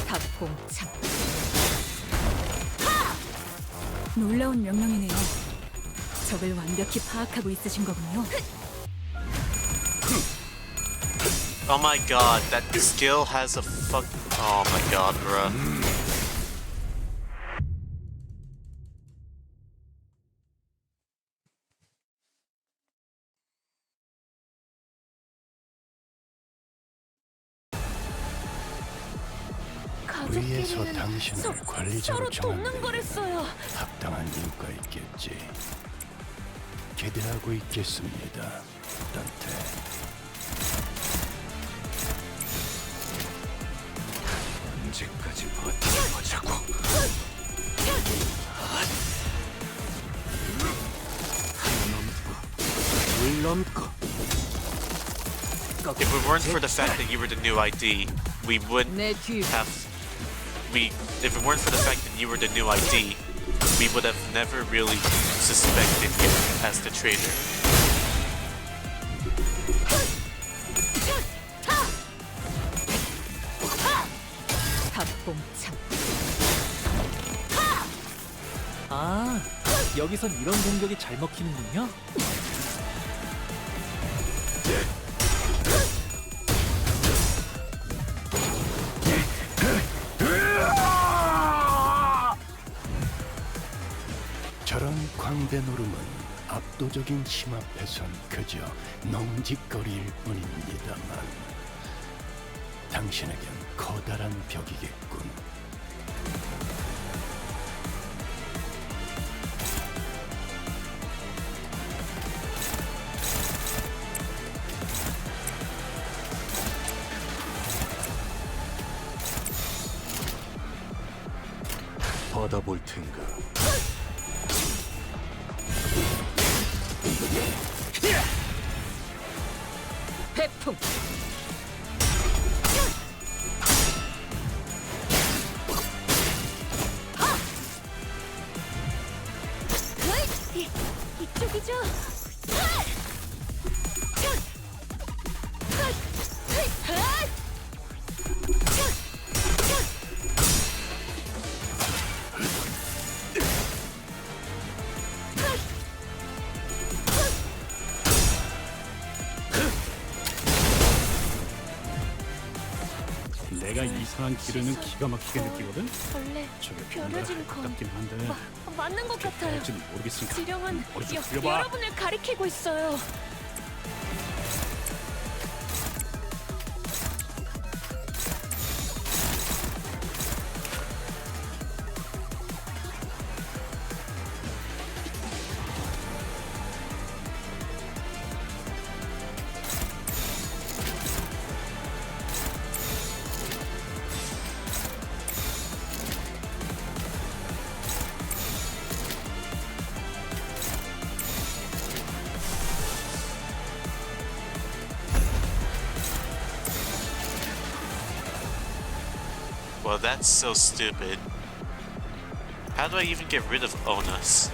박봉창. 놀라운 명령이네요. 적을 완벽히 파악하고 있으신 거군요. Oh my god, that skill has a fuck. Oh my god, bruh. 위에서 당신을 관리자로 서로 정한 돕는 데에는 거랬어요. 합당한 이유가 있겠지. 기대하고 있겠습니다, 단테. 언제까지 버텨보자고. 물 넘고. If it weren't for the fact that you were the new ID, we wouldn't 내 뒤. have. If it weren't for the fact that you were the new ID, we would have never really suspected you as the traitor. 박봉창. 아, 여기선 이런 공격이 잘 먹히는군요. 상대 노름은 압도적인 힘 앞에선 그저 넘직거릴 뿐입니다만 당신에겐 커다란 벽이겠군. 받아볼 텐가. 해풍. 이쪽이죠? 내가 이상한 기르는 기가 막히게 느끼거든. 원래 저게 벼려진 뭔가 건 가깝긴 한데 맞는 것 같아요. 될지는 모르겠으니까 지령은 머리 좀 굴려봐. 여러분을 가리키고 있어요. Well, that's so stupid. How do I even get rid of Onus?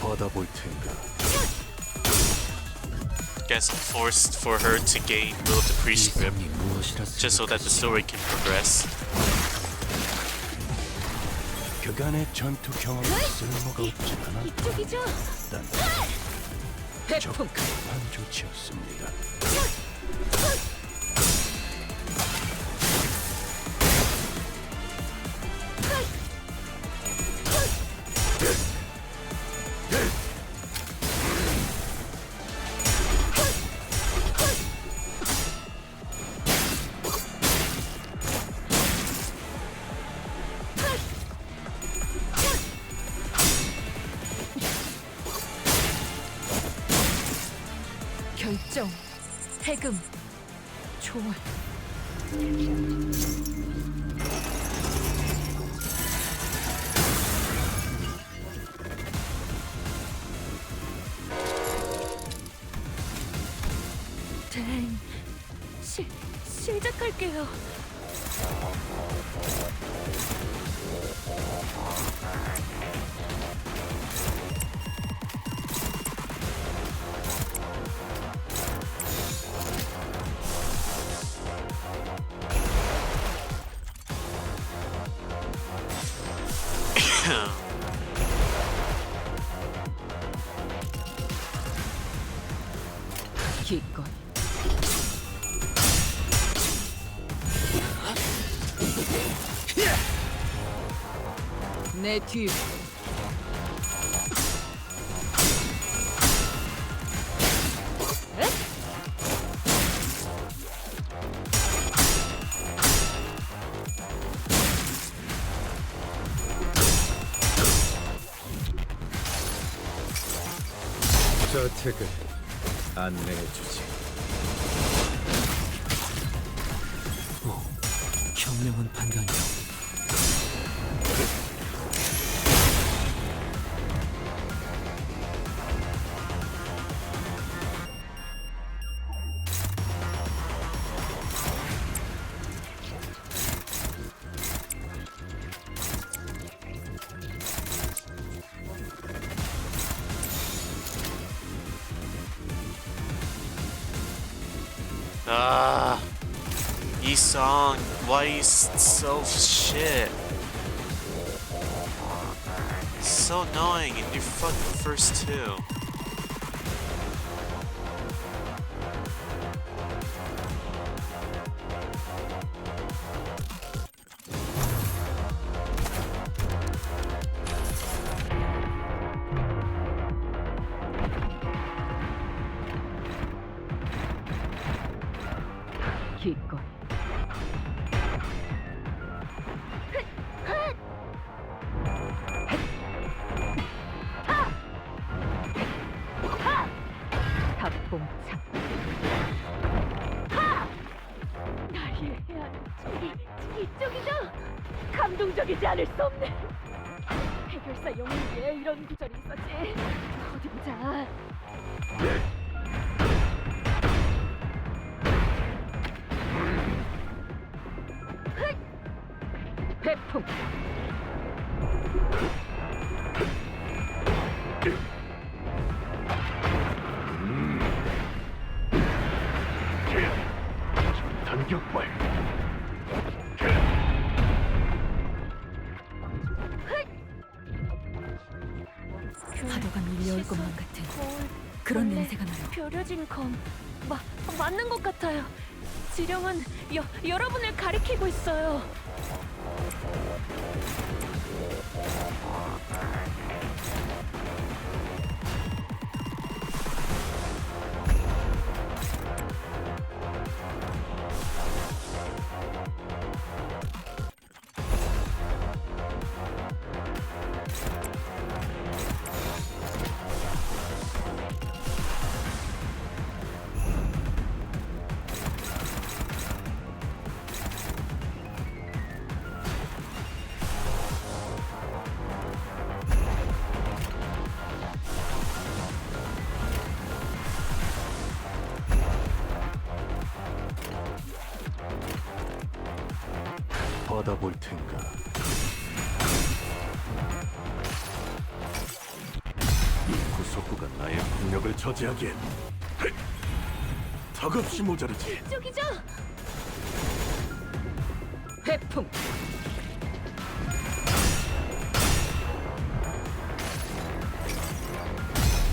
받아볼 텐가. Guess I'm forced for her to gain Will of the Priest grip, just so that the story can progress. 그간의 전투 경험이 쓸모가 없지 않아 이쪽이죠? 일단 해풍. 적합한 조치였습니다. 결정. 해금. 초월. 땡. 시작할게요. 기꺼이. 내 뒤. 저택을 안내해주지. 현명한 판단이야. Yi Song, why you so shit? So annoying in your fucking first two. 기꺼이. 박봉창. 날 이해해야 하는 이쪽이죠. 감동적이지 않을 수 없네. 해결사 영웅기에 이런 구절이 있었지. 어디 보자. 회풍. 단격발. 파도가 밀려올 것만 같은 그런 냄새가 나요. 벼려진 검. 맞는 것 같아요. 지령은 여러분을 가리키고 있어요. 받아볼 텐가. 이 구속구가 나의 폭력을 저지하기엔 턱없이 모자르지. 이쪽이죠. 회풍.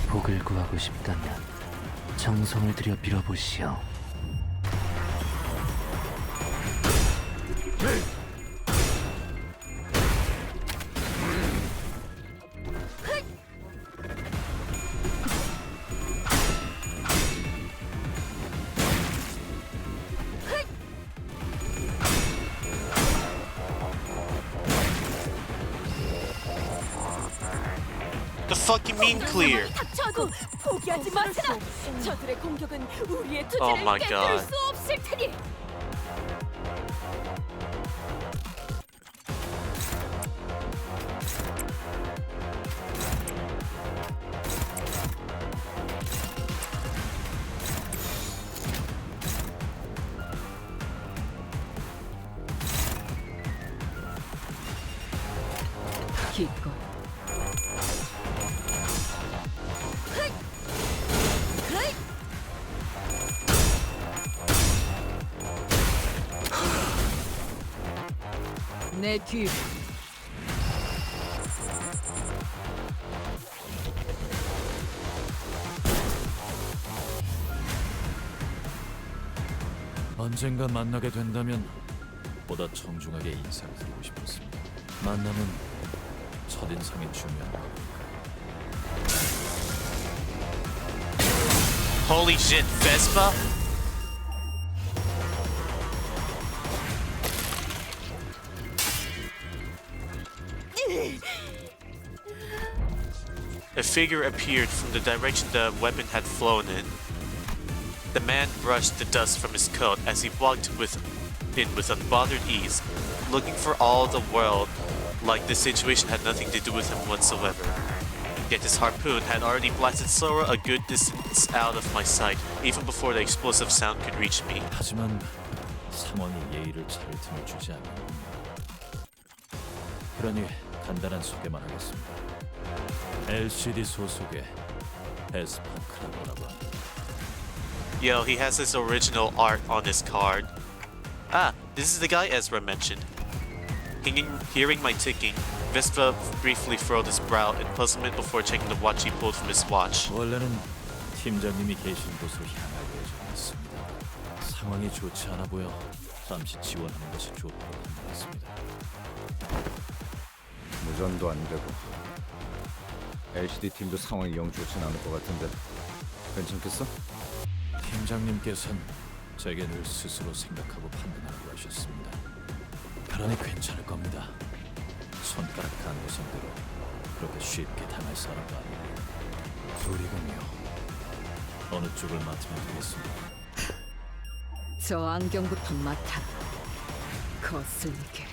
복을 구하고 싶다면 정성을 들여 빌어보시오. The fuck you mean clear? 닥쳐도 포기하지 마시라. 저들의 공격은 우리의 투지를 Oh my 깨뜨릴 God. 수 없을 테니. 기꺼이. 내 뒤로. 언젠가 만나게 된다면 보다 정중하게 인사드리고 싶었습니다. 만남은 첫인상이 중요한 거니까. Holy shit, Vespa? A figure appeared from the direction the weapon had flown in. The man brushed the dust from his coat as he walked with unbothered ease, looking for all the world like the situation had nothing to do with him whatsoever. Yet his harpoon had already blasted Sora a good distance out of my sight, even before the explosive sound could reach me. 하지만 상황이 예의를 차릴 틈을 주지 않는군요. 그러니 간단한 소개만 하겠습니다. LCD 소속의 에스파크라고라고 합니다. Yo, he has his original art on his card. Ah, this is the guy Ezra mentioned. Hearing my ticking, Vespa briefly furrowed his brow in puzzlement before checking the watch he pulled from his watch. 원래는 팀장님이 계신 곳으로 향할 예정이었습니다. 상황이 좋지 않아 보여 잠시 지원하는 것이 좋다고 판단했습니다. 무전도 안 되고 LCD 팀도 상황이 영 좋진 않을 것 같은데 괜찮겠어? 팀장님께서는 제게 늘 스스로 생각하고 판단하라고 하셨습니다. 그러니 괜찮을 겁니다. 손가락 간 구성대로 그렇게 쉽게 당할 사람도 아니고. 소리군요. 어느 쪽을 맡으면 되겠습니다. 저 안경부터 맡아라. 거슬리게.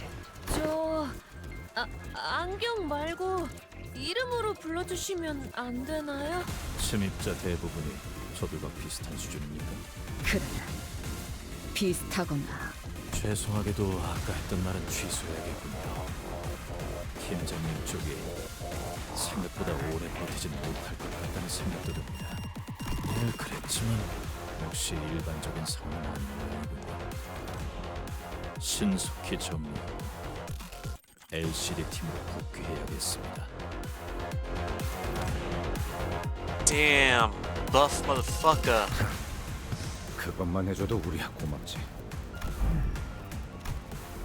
안경 말고 이름으로 불러주시면 안 되나요? 침입자 대부분이 저들과 비슷한 수준입니까? 그래. 비슷하거나. 죄송하게도 아까 했던 말은 취소해야겠군요. 팀장님 쪽이 생각보다 오래 버티진 못할 것 같다는 생각도 듭니다. 늘 그랬지만 역시 일반적인 상황은 아닌 모양이군요. 신속히 정리하고 LCD 팀으로 복귀해야겠습니다. Damn, buff motherfucker. 그것만 해줘도 우리야 고맙지.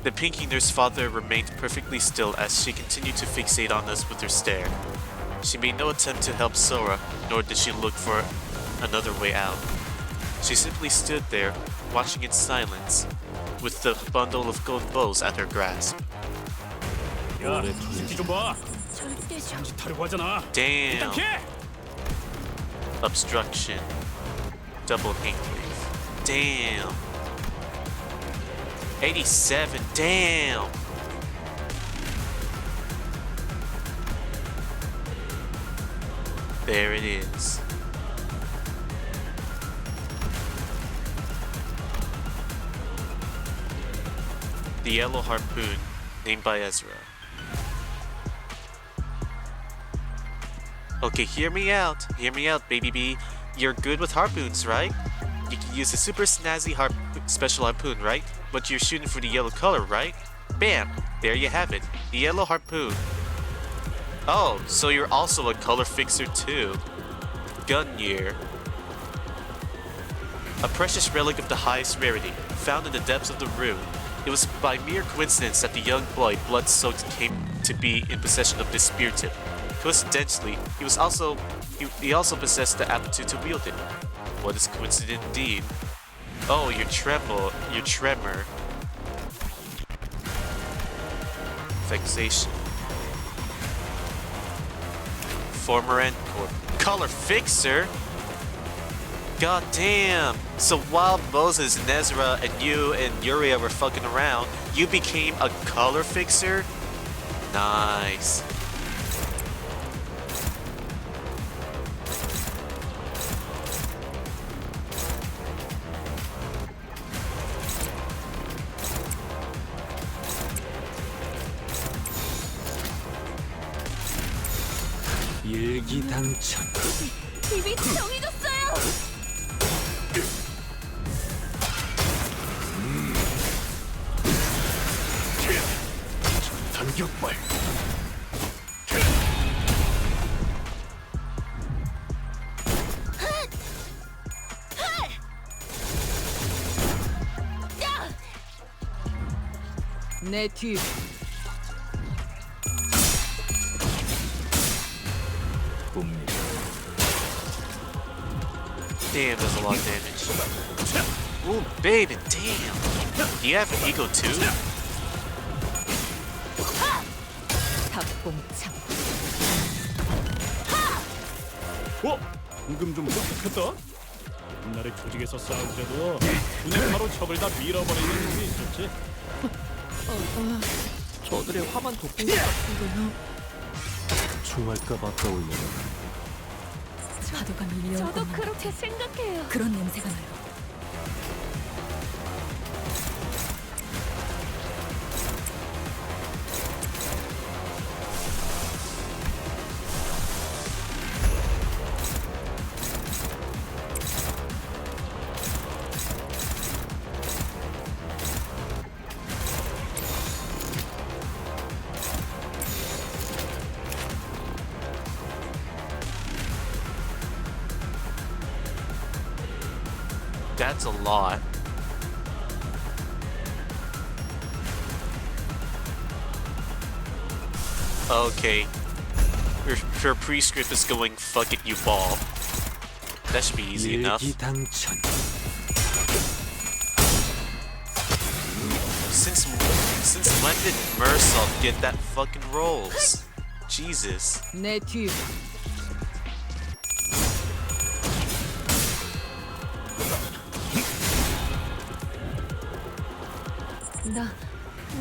The Pinky Nurse father remained perfectly still as she continued to fixate on us with her stare. She made no attempt to help Sora, nor did she look for another way out. She simply stood there, watching in silence, with the bundle of gold bows at her grasp. 야, 새끼 좀 봐. 절대 하려고 하잖아. Damn. Obstruction. Double handgrave. Damn. 87. Damn. There it is. The yellow harpoon, named by Ezra. Okay, hear me out, baby B. You're good with harpoons, right? You can use a super snazzy special harpoon, right? But you're shooting for the yellow color, right? Bam! There you have it, the yellow harpoon. Oh, so you're also a color fixer too. Gunyear. A precious relic of the highest rarity, found in the depths of the rune. It was by mere coincidence that the young boy, blood-soaked, came to be in possession of this spear tip. Coincidentally, he also possessed the aptitude to wield it. What is coincident indeed? Oh, your tremor. Fixation. Former Encore. Color fixer? God damn! So while Moses and Ezra and you and Uriah were fucking around, you became a color fixer? Nice. 일기당천. 입이 정해졌어요. 전격발. 내 뒤. 봅니다. Damn, that's a lot of damage. Ooh, baby, damn. Do you have an ego too? 닭봉참. 방금 좀 못했다. 옛날에 조직에서 싸울 때도 그냥 바로 적을 다 밀어버리는 게 있었지. 저들의 화만 돋군 것 같은데요. 총알값 아까울려나. 파도가 밀려올 저도 것만 그렇게 같아. 생각해요. 그런 냄새가 나요. That's a lot. Okay. Her prescript is going fuck it you ball. That should be easy enough. 일기당천. Since when did Mersault get that fucking rolls? Jesus. 내 뒤로.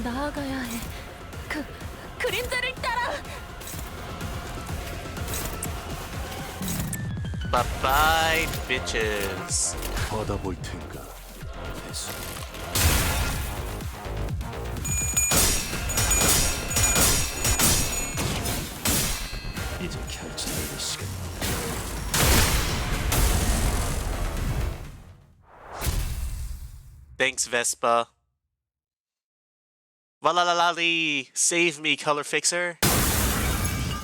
나아가야 해. 그림자를 따라. Bye bye, bitches. 받아볼 텐가. 됐어. 이제 결정할 시간. Thanks, Vespa. Valalalali! Save me, color fixer!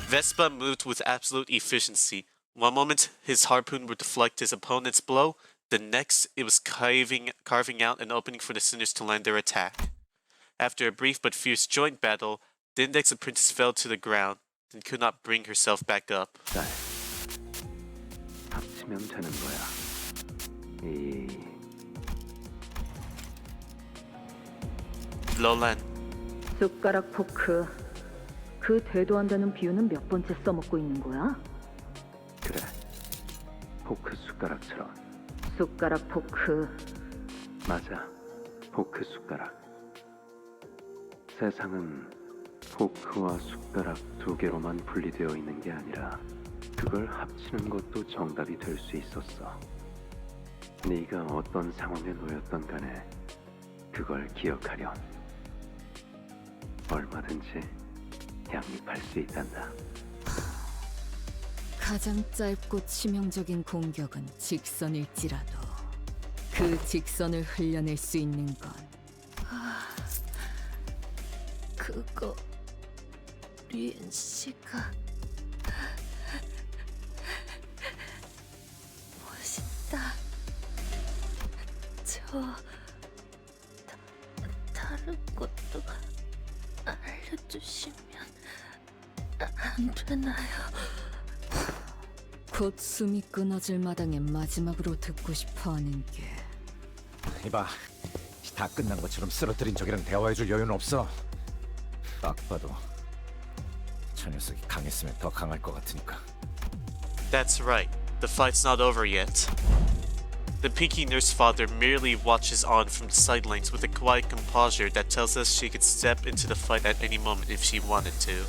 Vespa moved with absolute efficiency. One moment, his harpoon would deflect his opponent's blow, the next, it was carving out an opening for the Sinners to land their attack. After a brief but fierce joint battle, the Index Apprentice fell to the ground, then could not bring herself back up. 딸, 합치면 되는 거야. Lolan. 숟가락 포크. 그 되도 안 되는 비유는 몇 번째 써먹고 있는 거야? 그래, 포크 숟가락처럼. 숟가락 포크. 맞아, 포크 숟가락. 세상은 포크와 숟가락 두 개로만 분리되어 있는 게 아니라 그걸 합치는 것도 정답이 될 수 있었어. 네가 어떤 상황에 놓였던 간에 그걸 기억하렴. 얼마든지 양립할 수 있단다. 가장 짧고 치명적인 공격은 직선일지라도 그 직선을 흘려낼 수 있는 건 그거 리엔 씨가 멋있다. 다른 것도 알려주시면 안 되나요? 곧 숨이 끊어질 마당에 마지막으로 듣고 싶어하는 게 이봐, 다 끝난 것처럼 쓰러뜨린 적이랑 대화해줄 여유는 없어. 딱 봐도 저 녀석이 강했으면 더 강할 것 같으니까. That's right. The fight's not over yet. The Peaky Nurse Father merely watches on from the sidelines with a quiet composure that tells us she could step into the fight at any moment if she wanted to.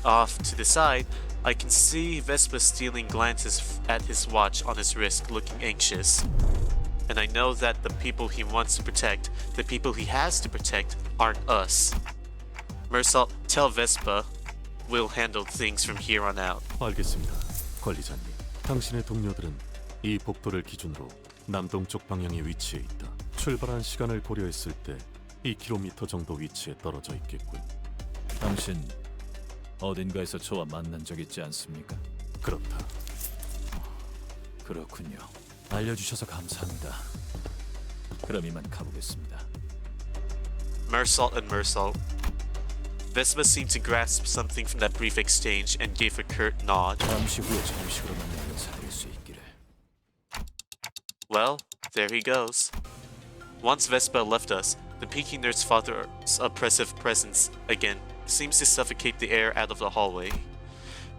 Off to the side, I can see Vespa stealing glances at his watch on his wrist, looking anxious. And I know that the people he wants to protect, the people he has to protect, aren't us. Mersault, tell Vespa we'll handle things from here on out. 알겠습니다, 관리자님. 당신의 동료들은 이 복도를 기준으로 남동쪽 방향에 위치해 있다. 출발한 시간을 고려했을 때 2km 정도 위치에 떨어져 있겠군. 당신 어딘가에서 저와 만난 적 있지 않습니까? 그렇다. 그렇군요. 알려주셔서 감사합니다. 그럼 이만 가보겠습니다. Mersault and Mersault. Vespa seemed to grasp something from that brief exchange and gave a curt nod. 잠시 후에 정식으로 만나 인사드릴 수 있기를. Well, there he goes. Once Vespa left us, the Peaky Nurse Father's oppressive presence again seems to suffocate the air out of the hallway.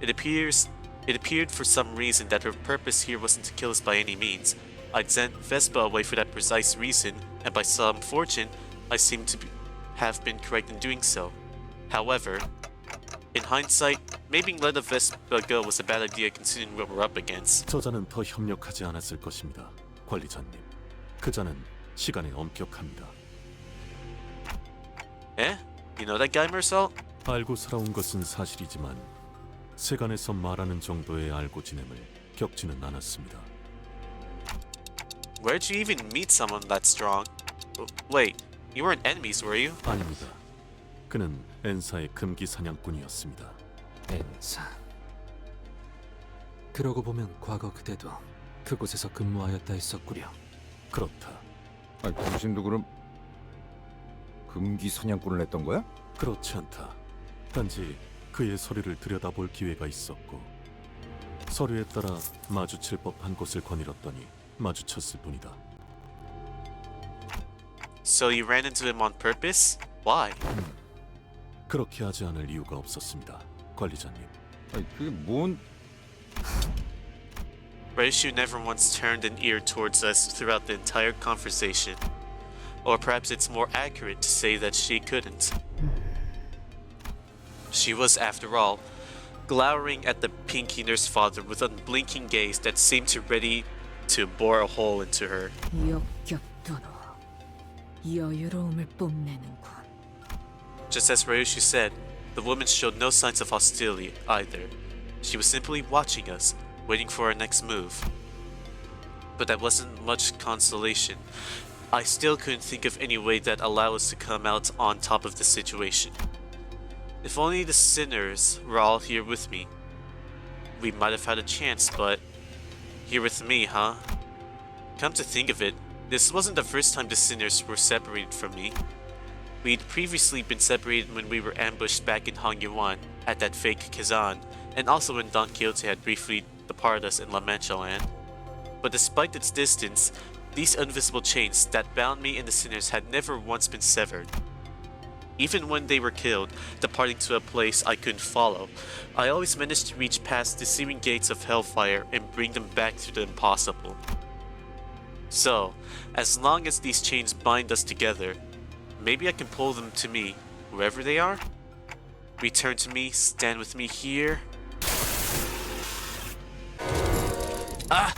It appeared for some reason that her purpose here wasn't to kill us by any means. I'd sent Vespa away for that precise reason, and by some fortune, I seem to have been correct in doing so. However, in hindsight, maybe letting the Vespa go was a bad idea considering what we're up against. 저자는 더 협력하지 않았을 것입니다, 관리자님. 그자는 시간에 엄격합니다. Eh? You know that guy, Mersault? 알고 살아온 것은 사실이지만 세간에서 말하는 정도의 알고 지냄을 겪지는 않았습니다. Where'd you even meet someone that strong? Wait, you weren't enemies, were you? 아닙니다. 그는 엔사의 금기 사냥꾼이었습니다. 엔사. 그러고 보면 과거 그대도 그곳에서 근무하였다 했었구려. 그렇다. 아니, 당신도 그럼 금기 사냥꾼을 했던 거야? 그렇지 않다. 단지 그의 서류를 들여다볼 기회가 있었고 서류에 따라 마주칠 법한 곳을 거닐었더니 마주쳤을 뿐이다. So you ran into him on purpose? Why? 그렇게 하지 않을 이유가 없었습니다, 관리자님. 아니, 그게 뭔... Ryoshio never once turned an ear towards us throughout the entire conversation. Or perhaps it's more accurate to say that she couldn't. She was, after all, glowering at the Pinky Nurse father with an unblinking gaze that seemed to ready to bore a hole into her. 역겹도록 여유로움을 뽐내는군. Just as Ryoshi said, the woman showed no signs of hostility either. She was simply watching us, waiting for our next move. But that wasn't much consolation. I still couldn't think of any way that allowed us to come out on top of the situation. If only the sinners were all here with me, we might have had a chance, but here with me, huh? Come to think of it, this wasn't the first time the sinners were separated from me. We'd previously been separated when we were ambushed back in Hangyuan at that fake Kazan, and also when Don Quixote had briefly departed us in La Mancha land. But despite its distance, these invisible chains that bound me and the sinners had never once been severed. Even when they were killed, departing to a place I couldn't follow, I always managed to reach past the searing gates of hellfire and bring them back to the impossible. So, as long as these chains bind us together, maybe I can pull them to me, wherever they are? Return to me, stand with me here. Ah!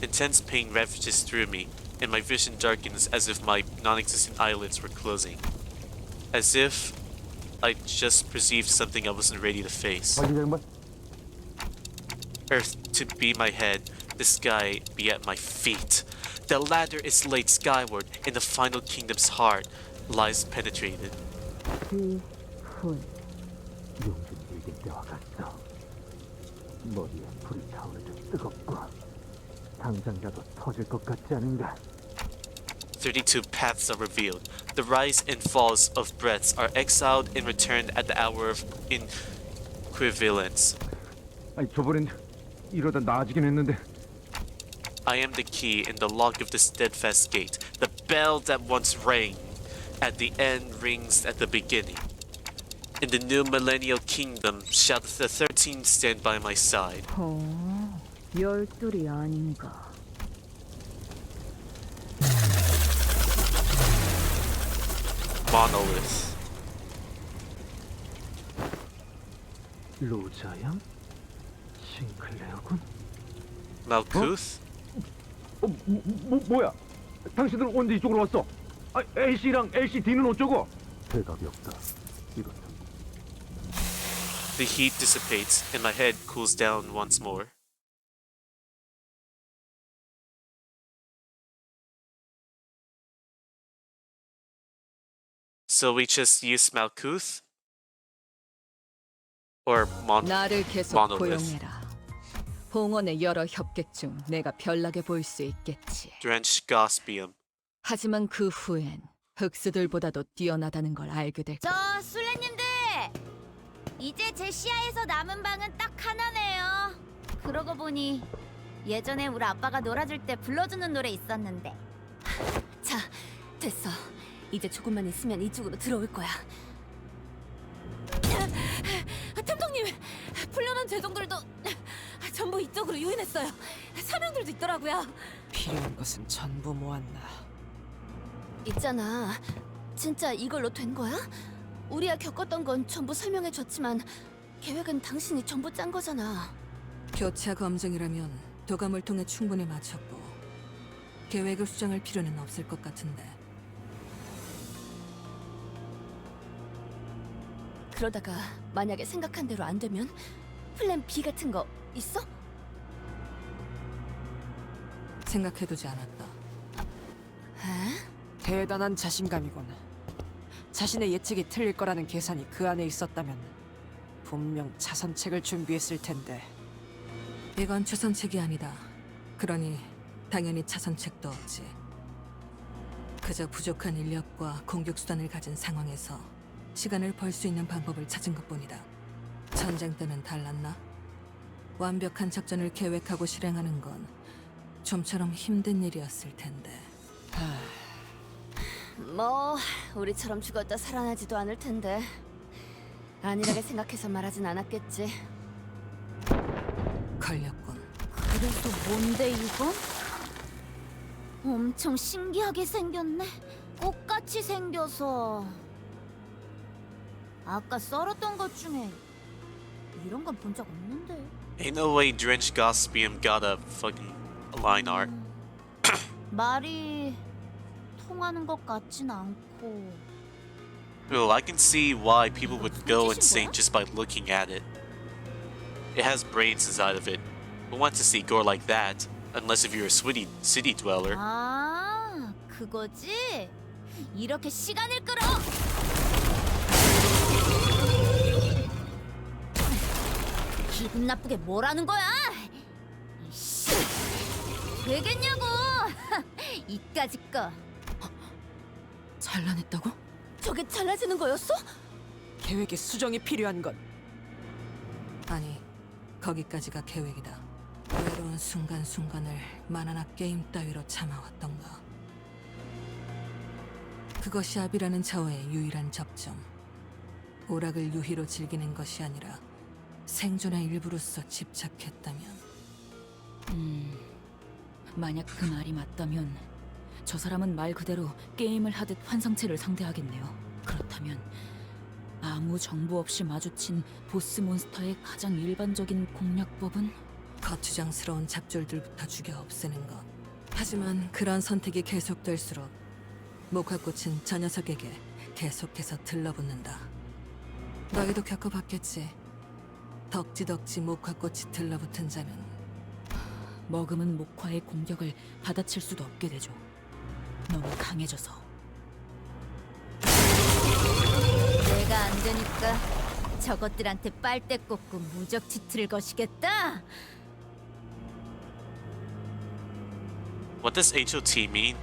Intense pain ravages through me, and my vision darkens as if my non-existent eyelids were closing. As if I just perceived something I wasn't ready to face. Earth to be my head, the sky be at my feet. The ladder is laid skyward, and the final kingdom's heart lies penetrated. 용준이에게 떼어갔어. 머리에 불이 타오르듯 뜨겁고 당장이라도 터질 것 같지 않은가? 32 paths are revealed. The rise and falls of breaths are exiled and returned at the hour of equivalence. 아니, 저번엔 이러다 나아지긴 했는데. I am the key in the lock of the steadfast gate. The bell that once rang at the end rings at the beginning. In the new millennial kingdom shall the 13 stand by my side. 열둘이 아닌가. Monolith. 로자양? 싱클레어군? Malkuth? 뭐야? 당신들 언제 이쪽으로 왔어? 아, LC랑 LCD는 어쩌고? 대답이 없다. 이건 The heat dissipates and my head cools down once more. So we just use Malkuth? Or 나를 계속 Monolith? 고용해라. 봉헌의 여러 협객 중 내가 별나게 보일 수 있겠지. Drench Gospium. 하지만 그 후엔 흑수들보다도 뛰어나다는 걸 알게 될 저 술래님들! 이제 제 시야에서 남은 방은 딱 하나네요. 그러고 보니 예전에 우리 아빠가 놀아줄 때 불러주는 노래 있었는데. 자, 됐어. 이제 조금만 있으면 이쪽으로 들어올 거야. 템통님, 풀려난 죄종들도 전부 이쪽으로 유인했어요. 사명들도 있더라고요. 필요한 것은 전부 모았나. 있잖아, 진짜 이걸로 된 거야? 우리가 겪었던 건 전부 설명해줬지만 계획은 당신이 전부 짠 거잖아. 교차 검증이라면 도감을 통해 충분히 마쳤고 계획을 수정할 필요는 없을 것 같은데. 그러다가 만약에 생각한 대로 안 되면 플랜 B 같은 거 있어? 생각해두지 않았다. 에? 대단한 자신감이군. 자신의 예측이 틀릴 거라는 계산이 그 안에 있었다면 분명 차선책을 준비했을 텐데. 이건 최선책이 아니다. 그러니 당연히 차선책도 없지. 그저 부족한 인력과 공격 수단을 가진 상황에서 시간을 벌 수 있는 방법을 찾은 것뿐이다. 전쟁 때는 달랐나? 완벽한 작전을 계획하고 실행하는 건 좀처럼 힘든 일이었을 텐데. 뭐 우리처럼 죽었다 살아나지도 않을 텐데 안일하게 생각해서 말하진 않았겠지. 걸렸군. 그래서 뭔데 이건? 엄청 신기하게 생겼네. 꽃같이 생겨서. 아까 썰었던 것 중에 이런 건 본 적 없는데. Ain't no way Drenched Gospium got a fucking line art. 말이 통하는 것 같진 않고. Well, I can see why people would go insane just by looking at it. It has brains inside of it. Who wants to see gore like that? Unless if you're a city dweller. 아, 그거지? 이렇게 시간을 끌어! 기분 나쁘게 뭐라는 거야? 이씨, 되겠냐고! 이까짓 거. 잘라냈다고? 저게 잘라지는 거였어? 계획에 수정이 필요한 건 아니, 거기까지가 계획이다. 외로운 순간순간을 만화나 게임 따위로 참아왔던가. 그것이 아비라는 자와의 유일한 접점. 오락을 유희로 즐기는 것이 아니라 생존의 일부로서 집착했다면. 만약 그 말이 맞다면 저 사람은 말 그대로 게임을 하듯 환상체를 상대하겠네요. 그렇다면 아무 정보 없이 마주친 보스 몬스터의 가장 일반적인 공략법은 거추장스러운 잡졸들부터 죽여 없애는 것. 하지만 그런 선택이 계속될수록 목화꽃은 저 녀석에게 계속해서 들러붙는다. 너희도 겪어봤겠지. 덕지덕지 목화꽃이 들러붙은 자는 머금은 목화의 공격을 받아칠 수도 없게 되죠. 너무 강해져서. 내가 안 되니까 저것들한테 빨대 꽂고 무적 치트를 거시겠다? What does HOT mean?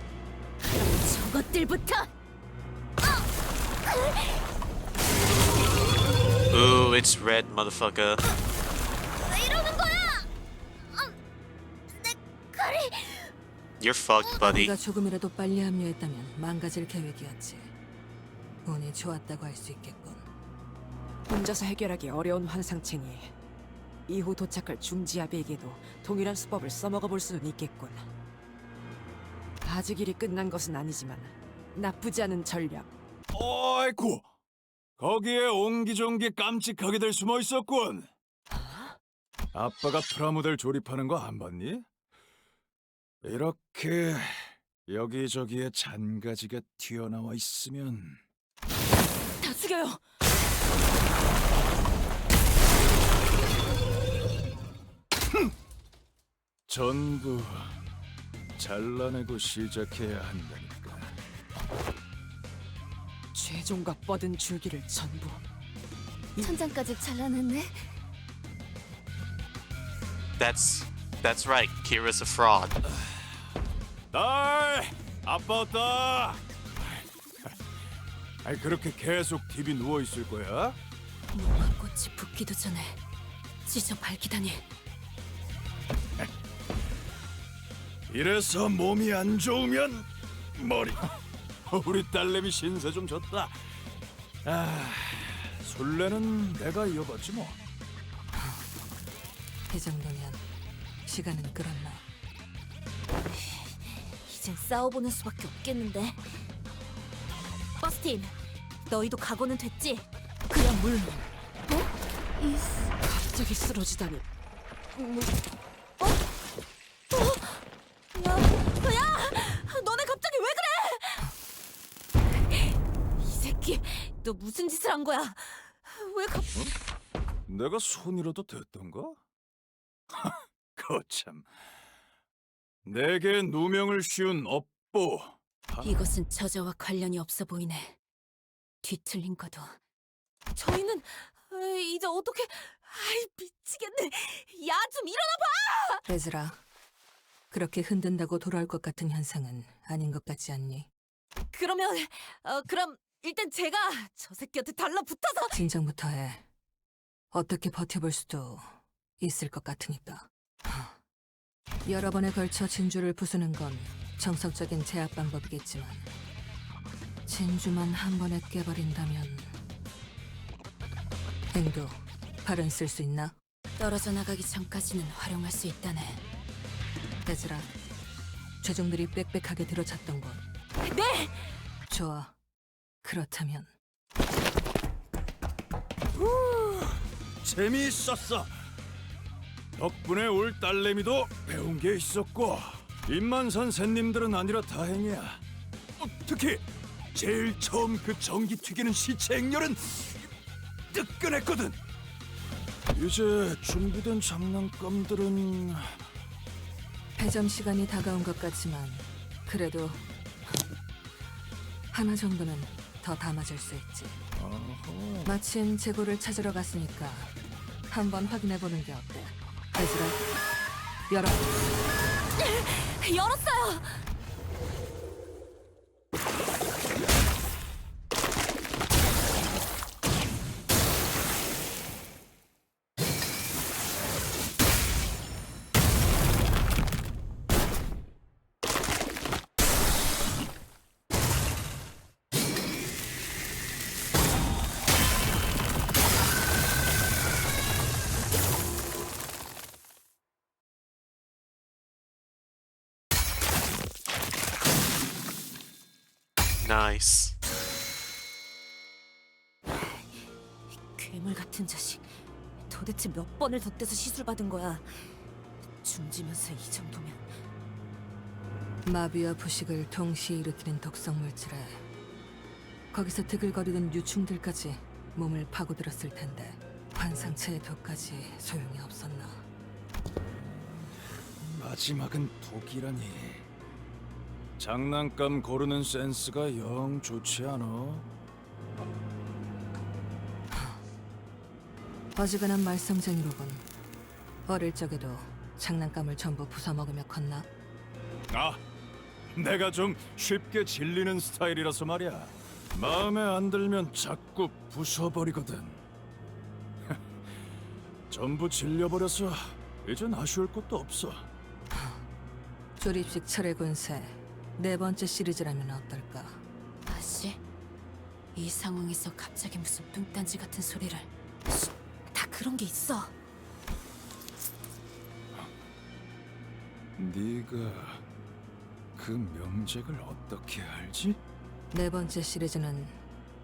저것들부터! Ooh, it's red, motherfucker. 왜 이러는 거야? 내 칼이... You're fucked, buddy. 우리가 조금이라도 빨리 합류했다면 망가질 계획이었지. 운이 좋았다고 할 수 있겠군. 혼자서 해결하기 어려운 환상체니 이후 도착할 중지아비에게도 동일한 수법을 써먹어 볼 수는 있겠군. 아직 일이 끝난 것은 아니지만 나쁘지 않은 전략. 어이쿠, 거기에 옹기종기 깜찍하게들 숨어 있었군. 아빠가 프라모델 조립하는 거 안 봤니? 이렇게 여기저기에 잔가지가 튀어나와 있으면 다 죽여요. 전부 잘라내고 시작해야 한다니까. 최종과 뻗은 줄기를 전부 천장까지 잘라냈네. That's right. Kira's a fraud. 딸, 아빠 왔다. 아이, 그렇게 계속 TV 누워 있을 거야? 목화꽃이 붓기도 전에 찢어 밝히다니. 이래서 몸이 안 좋으면 머리. 우리 딸내미 신세 좀 졌다. 아, 술래는 내가 이어봤지 뭐. 이 정도면 시간은 끌었나. 이젠 싸워보는 수밖에 없겠는데. 버스틴, 너희도 각오는 됐지? 그야 물론. 갑자기 쓰러지다니. 야! 너네 갑자기 왜 그래? 이 새끼, 너 무슨 짓을 한 거야? 왜 내가 손이라도 됐던가? 거참. 내게 누명을 씌운 업보. 이것은 저자와 관련이 없어 보이네. 뒤틀린 거도. 저희는 이제 어떻게... 아이, 미치겠네. 야, 좀 일어나봐! 레즈라, 그렇게 흔든다고 돌아올 것 같은 현상은 아닌 것 같지 않니? 그럼 일단 제가 저 새끼한테 달라붙어서 진정부터 해. 어떻게 버텨볼 수도 있을 것 같으니까. 여러 번에 걸쳐 진주를 부수는 건 정석적인 제압 방법이겠지만 진주만 한 번에 깨버린다면 앵도 발은 쓸 수 있나? 떨어져 나가기 전까지는 활용할 수 있다네. 얘들아, 최종들이 빽빽하게 들어찼던 곳. 네! 좋아. 그렇다면 재미있었어. 덕분에 올 딸내미도 배운 게 있었고 임만 선생님들은 아니라 다행이야. 특히 제일 처음 그 전기 튀기는 시체 액렬은 뜨끈했거든. 이제 준비된 장난감들은 패점 시간이 다가온 것 같지만 그래도 하나 정도는 더 담아줄 수 있지. 마침 재고를 찾으러 갔으니까 한번 확인해보는 게 어때? 얘들아, 열어. 열었어요! Nice. 괴물 같은 자식. 도대체 몇 번을 덧대서 시술 받은 거야. 중지면서 이 정도면. 마비와 부식을 동시에 일으키는 독성 물질에 거기서 드글거리던 유충들까지 몸을 파고들었을 텐데 환상체의 독까지 소용이 없었나. 마지막은 독이라니. 장난감 고르는 센스가 영 좋지 않아. 어지간한 말썽쟁이로군. 어릴 적에도 장난감을 전부 부숴먹으며 컸나? 아, 내가 좀 쉽게 질리는 스타일이라서 말이야. 마음에 안 들면 자꾸 부숴버리거든. 전부 질려버려서 이젠 아쉬울 것도 없어. 조립식 철의 군세 4번째 시리즈라면 어떨까? 아씨, 이 상황에서 갑자기 무슨 뚱딴지 같은 소리를. 다 그런 게 있어. 네가 그 명작을 어떻게 알지? 4번째 시리즈는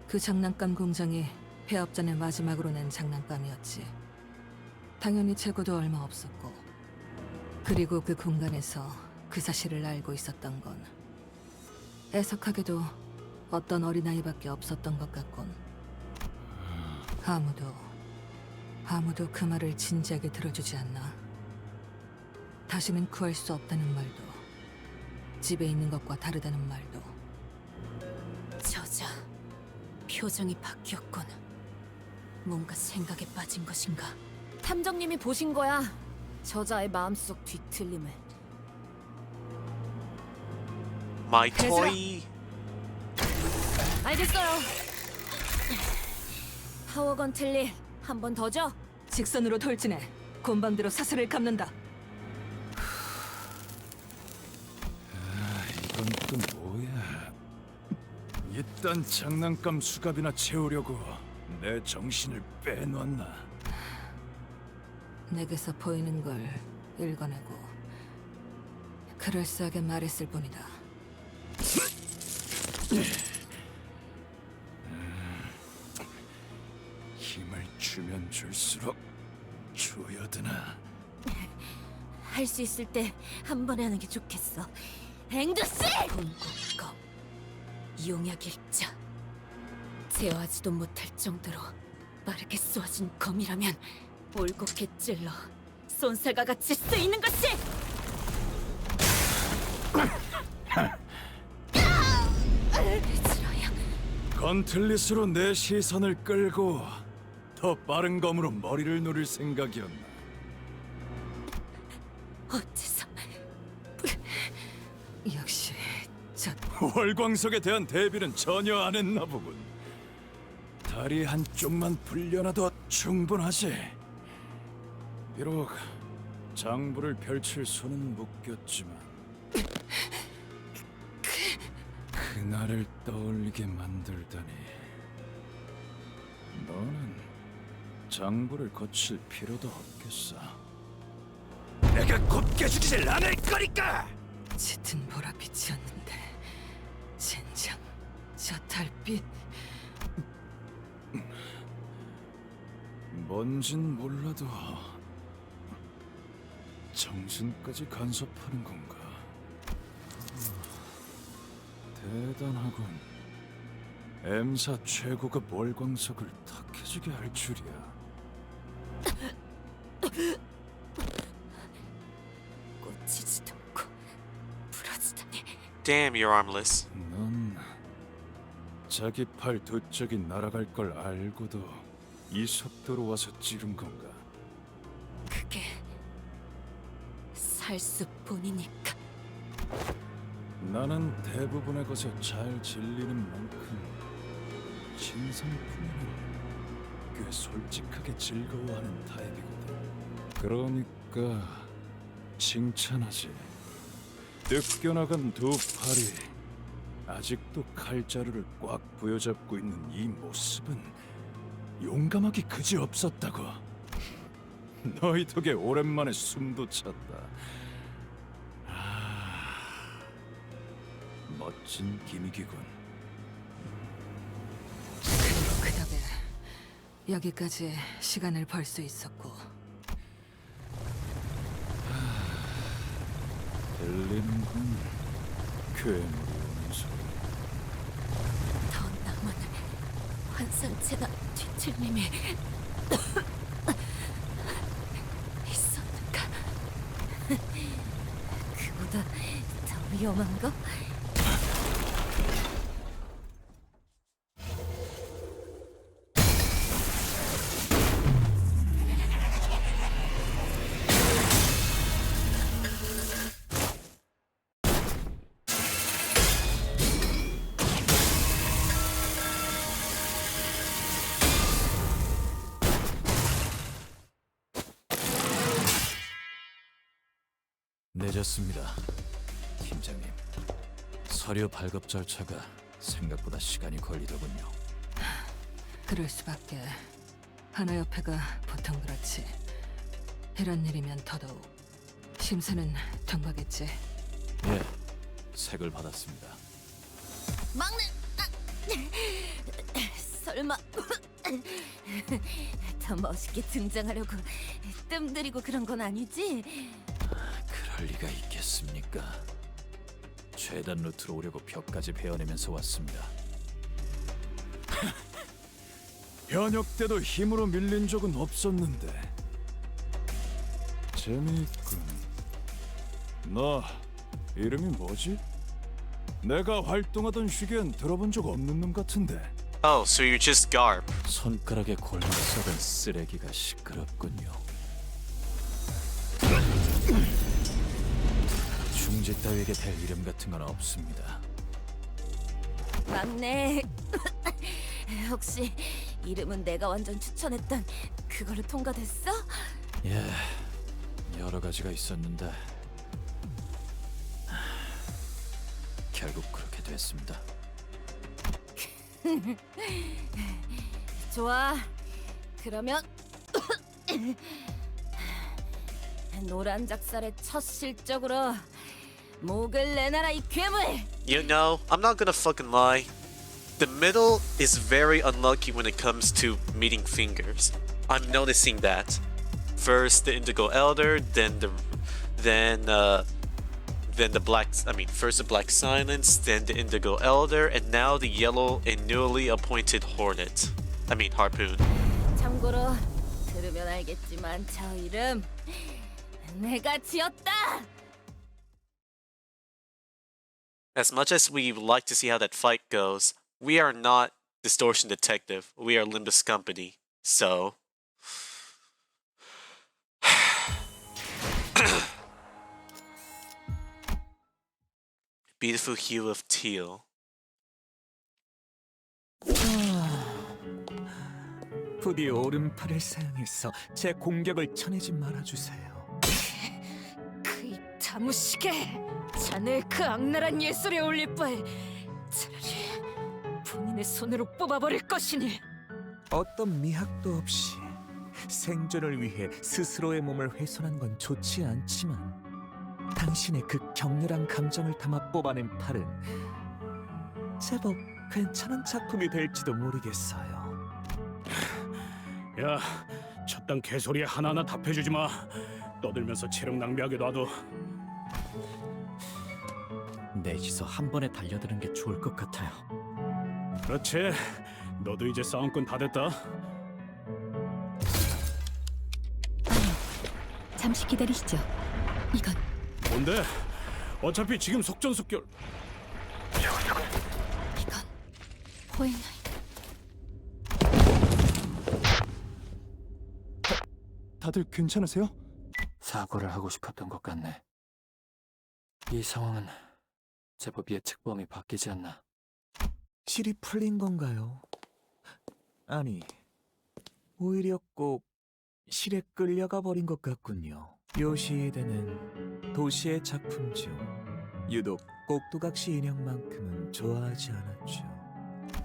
그 장난감 공장이 폐업 전에 마지막으로 낸 장난감이었지. 당연히 재고도 얼마 없었고, 그리고 그 공간에서 그 사실을 알고 있었던 건 애석하게도 어떤 어린아이밖에 없었던 것 같군. 아무도 그 말을 진지하게 들어주지 않나. 다시는 구할 수 없다는 말도, 집에 있는 것과 다르다는 말도. 저자, 표정이 바뀌었군. 뭔가 생각에 빠진 것인가? 탐정님이 보신 거야. 저자의 마음속 뒤틀림을. My toy. 알겠어요. 파워건 틀리 한 번 더 줘. 직선으로 돌진해. 곤방대로 사슬을 감는다. 이건 또 뭐야? 이딴 장난감 수갑이나 채우려고 내 정신을 빼놨나? 내게서 보이는 걸 읽어내고 그럴싸하게 말했을 뿐이다. 힘을 주면 줄수록 조여드나. 할 수 있을 때 한 번에 하는 게 좋겠어. 앵두씨! 공공검, 용약 일자. 제어하지도 못할 정도로 빠르게 쏘아진 검이라면 올곧게 찔러 쏜살과 같이 쓰이는 것이! 지라야, 건틀릿으로 내 시선을 끌고 더 빠른 검으로 머리를 노릴 생각이었나? 어째서 월광석에 대한 대비는 전혀 안 했나 보군. 다리 한쪽만 불려놔도 충분하지. 비록 장부를 펼칠 손은 묶였지만 그날을 떠올리게 만들다니. 너는 장부를 거칠 필요도 없겠어. 내가 곱게 죽이질 않을 거니까. 짙은 보랏빛이었는데 젠장 저 달빛. 뭔진 몰라도 정신까지 간섭하는 건가? 대단하군. M사 최고급 월광석을 탁해지게 할 줄이야. 꽂히지도 않고 부러지다니. Damn, you're armless. 넌 자기 팔 두 짝이 날아갈 걸 알고도 이 속도로 와서 찌른 건가? 그게 살수뿐이니까. 나는 대부분의 것에 잘 질리는 만큼 진상품은 꽤 솔직하게 즐거워하는 타입이거든. 그러니까 칭찬하지. 뜯겨나간 두 팔이 아직도 칼자루를 꽉 부여잡고 있는 이 모습은 용감하기 그지없었다고. 너희 덕에 오랜만에 숨도 찼다. 멋진 기믹이군. 그리고 그 덕에 여기까지 시간을 벌 수 있었고. 들리는군. 괴물이 오는 소리. 더 남은 환상체나 뒤틀림이 있었는가? 그보다 더 위험한 거? 늦었습니다, 팀장님. 서류 발급 절차가 생각보다 시간이 걸리더군요. 그럴 수밖에. 하나협회가 보통 그렇지. 이런 일이면 더더욱. 심사는 된 거겠지. 예, 색을 받았습니다. 막내! 설마 더 멋있게 등장하려고 뜸 들이고 그런 건 아니지? 그럴 리가 있겠습니까? 최단 루트로 오려고 벽까지 베어내면서 왔습니다. 현역 때도 힘으로 밀린 적은 없었는데. 재미있군. 너 이름이 뭐지? 내가 활동하던 시기엔 들어본 적 없는 놈 같은데. Oh, so you're just Garp. 손가락에 골마 썩은 쓰레기가 시끄럽군요. 중지 따위에게 될 이름 같은 건 없습니다. 막내 혹시 이름은 내가 완전 추천했던 그걸로 통과됐어? 예, 여러 가지가 있었는데 결국 그렇게 됐습니다. 좋아. 그러면 노란 작살의 첫 실적으로 목을 내놔라 이 괴물. You know, I'm not gonna fucking lie. The middle is very unlucky when it comes to meeting fingers. I'm noticing that. First the Indigo Elder, then the black. I mean, first the Black Silence, then the Indigo Elder, and now the yellow and newly appointed Hornet. I mean Harpoon. 참고로 들으면 알겠지만 저 이름 내가 지었다. As much as we like to see how that fight goes, we are not Distortion Detective. We are Limbus Company. So beautiful hue of teal. 부디 오른팔을 사용해서 제 공격을 쳐내지 말아주세요. 그 입 다무시게! 자네 그 악랄한 예술에 올릴 바에 차라리 본인의 손으로 뽑아버릴 것이니. 어떤 미학도 없이 생존을 위해 스스로의 몸을 훼손한 건 좋지 않지만 당신의 그 격렬한 감정을 담아 뽑아낸 팔은 제법 괜찮은 작품이 될지도 모르겠어요. 야, 첫당 개소리에 하나하나 답해주지 마. 떠들면서 체력 낭비하게 놔둬. 넷이서 한 번에 달려드는 게 좋을 것 같아요. 그렇지. 너도 이제 싸움꾼 다 됐다. 잠시 기다리시죠. 이건 뭔데? 어차피 지금 속전속결. 이건 호행하이. 다들 괜찮으세요? 사고를 하고 싶었던 것 같네. 이 상황은 제법 예측 범위 바뀌지 않나. 실이 풀린 건가요? 아니, 오히려 꼭 실에 끌려가 버린 것 같군요. 요시히데는 도시의 작품 중 유독 꼭두각시 인형만큼은 좋아하지 않았죠.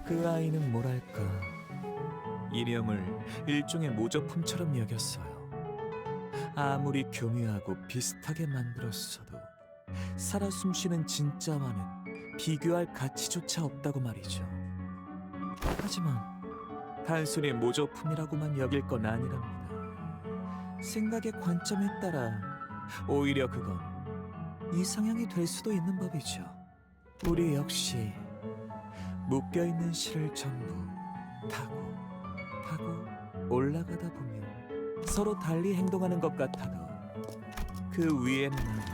그 아이는 뭐랄까, 인형을 일종의 모조품처럼 여겼어요. 아무리 교묘하고 비슷하게 만들었어도 살아 숨쉬는 진짜와는 비교할 가치조차 없다고 말이죠. 하지만 단순히 모조품이라고만 여길 건 아니랍니다. 생각의 관점에 따라 오히려 그건 이상향이 될 수도 있는 법이죠. 우리 역시 묶여있는 실을 전부 타고 올라가다 보면 서로 달리 행동하는 것 같아도 그 위에는 아마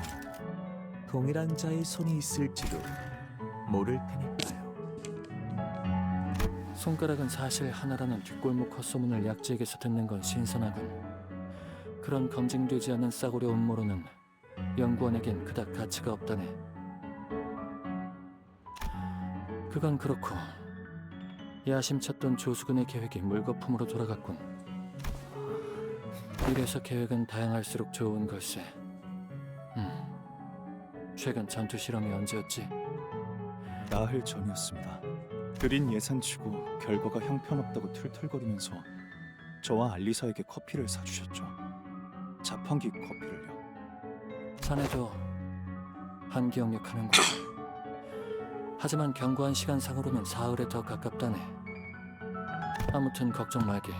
동일한 자의 손이 있을지도 모를 테니까요. 손가락은 사실 하나라는 뒷골목 헛소문을 약지에게서 듣는 건 신선하군. 그런 검증되지 않은 싸구려 음모로는 연구원에겐 그닥 가치가 없다네. 그건 그렇고 야심찼던 조수근의 계획이 물거품으로 돌아갔군. 이래서 계획은 다양할수록 좋은 걸세. 최근 전투 실험이 언제였지? 나흘 전이었습니다. 그린 예산치고 결과가 형편없다고 툴툴거리면서 저와 알리사에게 커피를 사주셨죠. 자판기 커피를요. 자네도 한기억력하는군. 하지만 경과한 시간상으로는 사흘에 더 가깝다네. 아무튼 걱정 말게.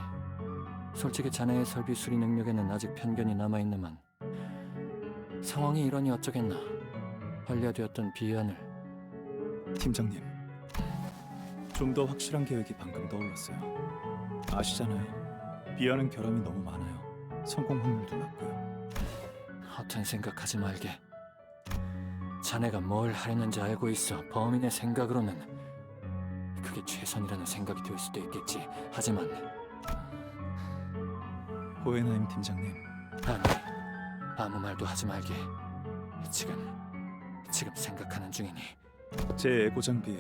솔직히 자네의 설비 수리 능력에는 아직 편견이 남아있는만 상황이 이러니 어쩌겠나. 반려되었던 비안을. 팀장님, 좀 더 확실한 계획이 방금 떠올랐어요. 아시잖아요. 비하는 결함이 너무 많아요. 성공 확률도 낮고요. 허튼 생각하지 말게. 자네가 뭘 하려는지 알고 있어. 범인의 생각으로는 그게 최선이라는 생각이 들 수도 있겠지. 하지만 호헨하임 팀장님. 아니, 아무 말도 하지 말게. 지금 생각하는 중이니. 제 에고 장비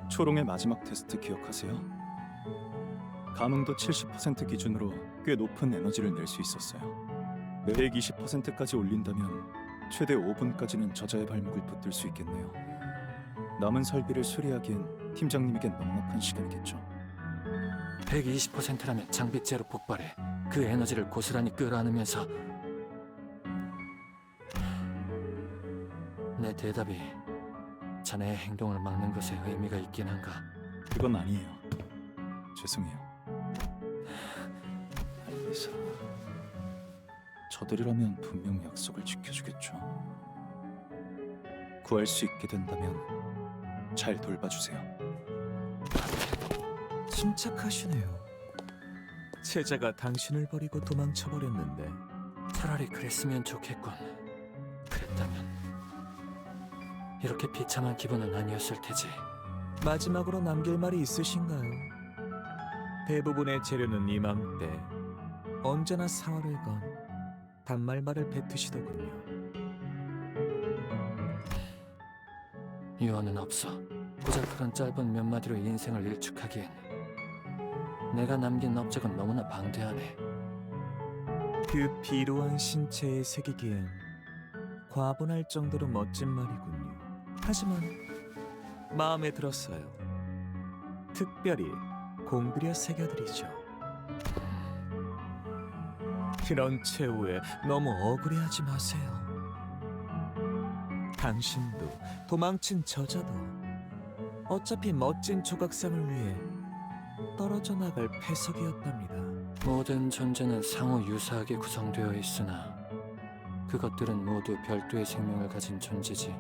초롱의 마지막 테스트 기억하세요? 감흥도 70% 기준으로 꽤 높은 에너지를 낼 수 있었어요. 120%까지 올린다면 최대 5분까지는 저자의 발목을 붙들 수 있겠네요. 남은 설비를 수리하기엔 팀장님에겐 넉넉한 시간이겠죠. 120%라면 장비째로 폭발해. 그 에너지를 고스란히 끌어안으면서. 내 대답이 자네의 행동을 막는 것에 의미가 있긴 한가? 그건 아니에요. 죄송해요. 알리사, 저들이라면 분명 약속을 지켜주겠죠. 구할 수 있게 된다면 잘 돌봐주세요. 침착하시네요. 제자가 당신을 버리고 도망쳐버렸는데. 차라리 그랬으면 좋겠군. 그랬다면 이렇게 비참한 기분은 아니었을 테지. 마지막으로 남길 말이 있으신가요? 대부분의 재료는 이맘때 언제나 사활을 건 단말말을 뱉으시더군요. 유언은 없어. 고작 그런 짧은 몇 마디로 인생을 일축하기엔 내가 남긴 업적은 너무나 방대하네. 그 비루한 신체에 새기기엔 과분할 정도로 멋진 말이군요. 하지만 마음에 들었어요. 특별히 공들여 새겨드리죠. 그런 최후에 너무 억울해하지 마세요. 당신도 도망친 저자도 어차피 멋진 조각상을 위해 떨어져 나갈 패석이었답니다. 모든 존재는 상호 유사하게 구성되어 있으나 그것들은 모두 별도의 생명을 가진 존재지.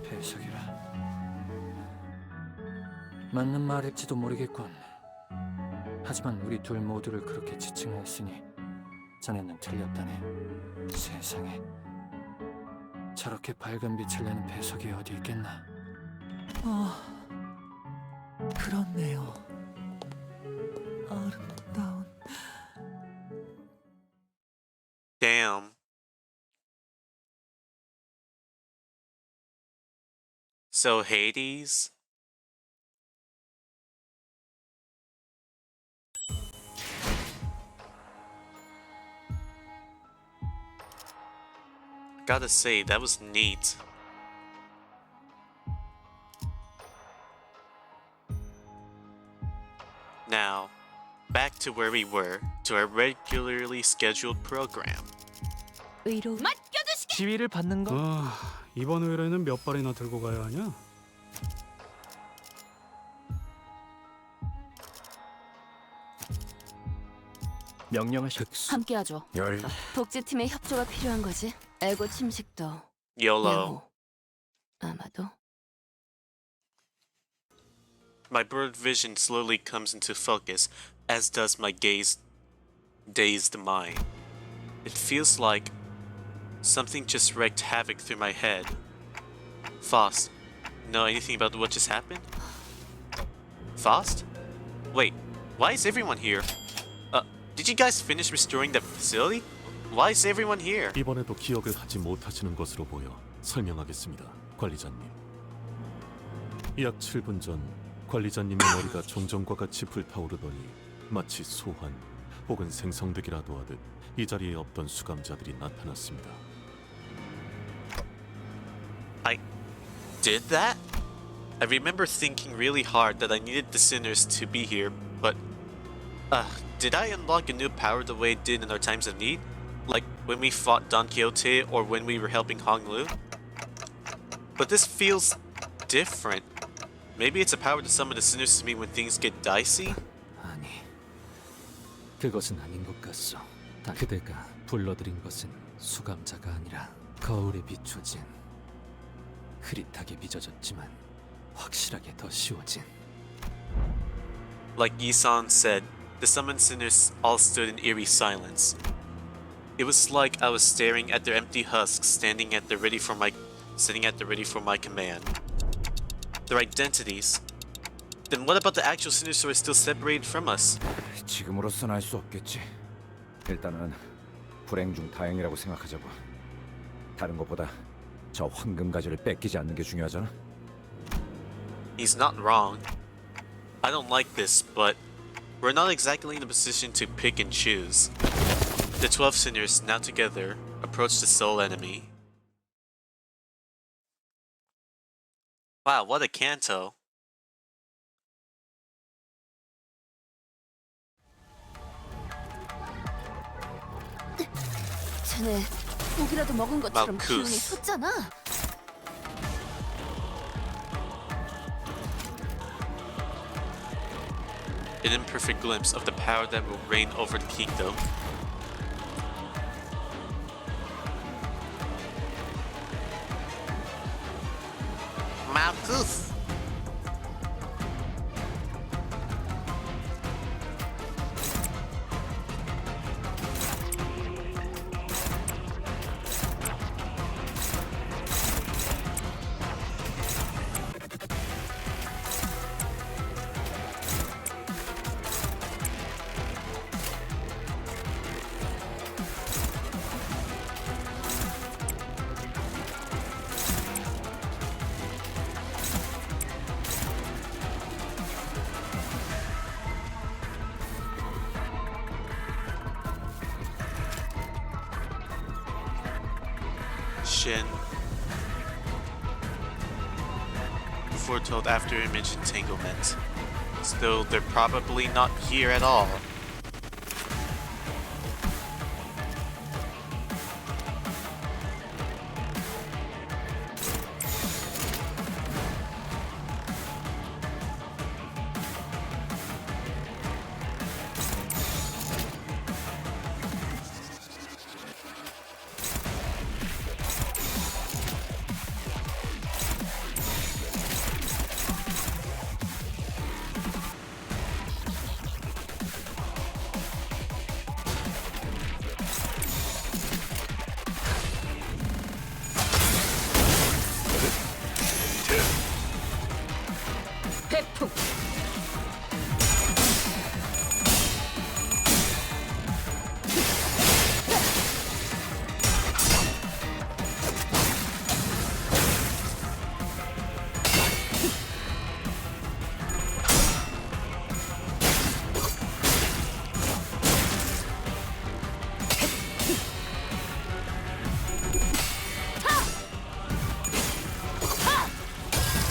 패석이라. 맞는 말일지도 모르겠군. 하지만 우리 둘 모두를 그렇게 지칭하였으니 자네는 틀렸다네. 세상에 저렇게 밝은 빛을 내는 배석이 어디 있겠나. 그렇네요. 아름다운. Damn. So Hades? Gotta say, that was neat. Now, back to where we were, to our regularly scheduled program. 의로 지위를 받는 거? 이번 의뢰는 몇 발이나 들고 가야 하냐? 명령하셨. 함께하죠. 복지팀의 협조가 필요한 거지. 에고 침식도 YOLO. 아마도. My blurred vision slowly comes into focus, as does my dazed mind. It feels like something just wreaked havoc through my head. Faust, know anything about what just happened? Faust? Wait, why is everyone here? Did you guys finish restoring the facility? Why is everyone here? 이번에도 기억을 하지 못하시는 것으로 보여 설명하겠습니다, 관리자님. 약 7분 전 관리자님의 머리가 종전과 같이 불타오르더니 마치 소환 혹은 생성되기라도 하듯 이 자리에 없던 수감자들이 나타났습니다. I did that? I remember thinking really hard that I needed the sinners to be here, but did I unlock a new power the way it did in our times of need? Like when we fought Don Quixote or when we were helping Hong Lu? But this feels different. Maybe it's a power to summon the sinners to me when things get dicey? 아니, 그것은 아닌 것 같소. 그대가 불러들인 것은 수감자가 아니라 거울에 비춰진 흐릿하게 빚어졌지만 확실하게 더 쉬워진. Like Yi-san said, the summoned sinners all stood in eerie silence. It was like I was staring at their empty husks standing at the ready for my command. Their identities. Then what about the actual sinners who are still separated from us? 지금으로선 알 수 없겠지. 일단은 불행 중 다행이라고 생각하자고. 다른 것보다 저 황금 가지를 뺏기지 않는 게 중요하잖아. He's not wrong. I don't like this, but we're not exactly in a position to pick and choose. The 12 sinners, now together, approach the sole enemy. Wow, what a canto. 쟤네 고기라도 먹은 것처럼 Malkuth. 기운이 솟잖아. An imperfect glimpse of the power that will reign over the kingdom. Malkuth! Shin. Foretold after image entanglement. Still, they're probably not here at all. 태풍.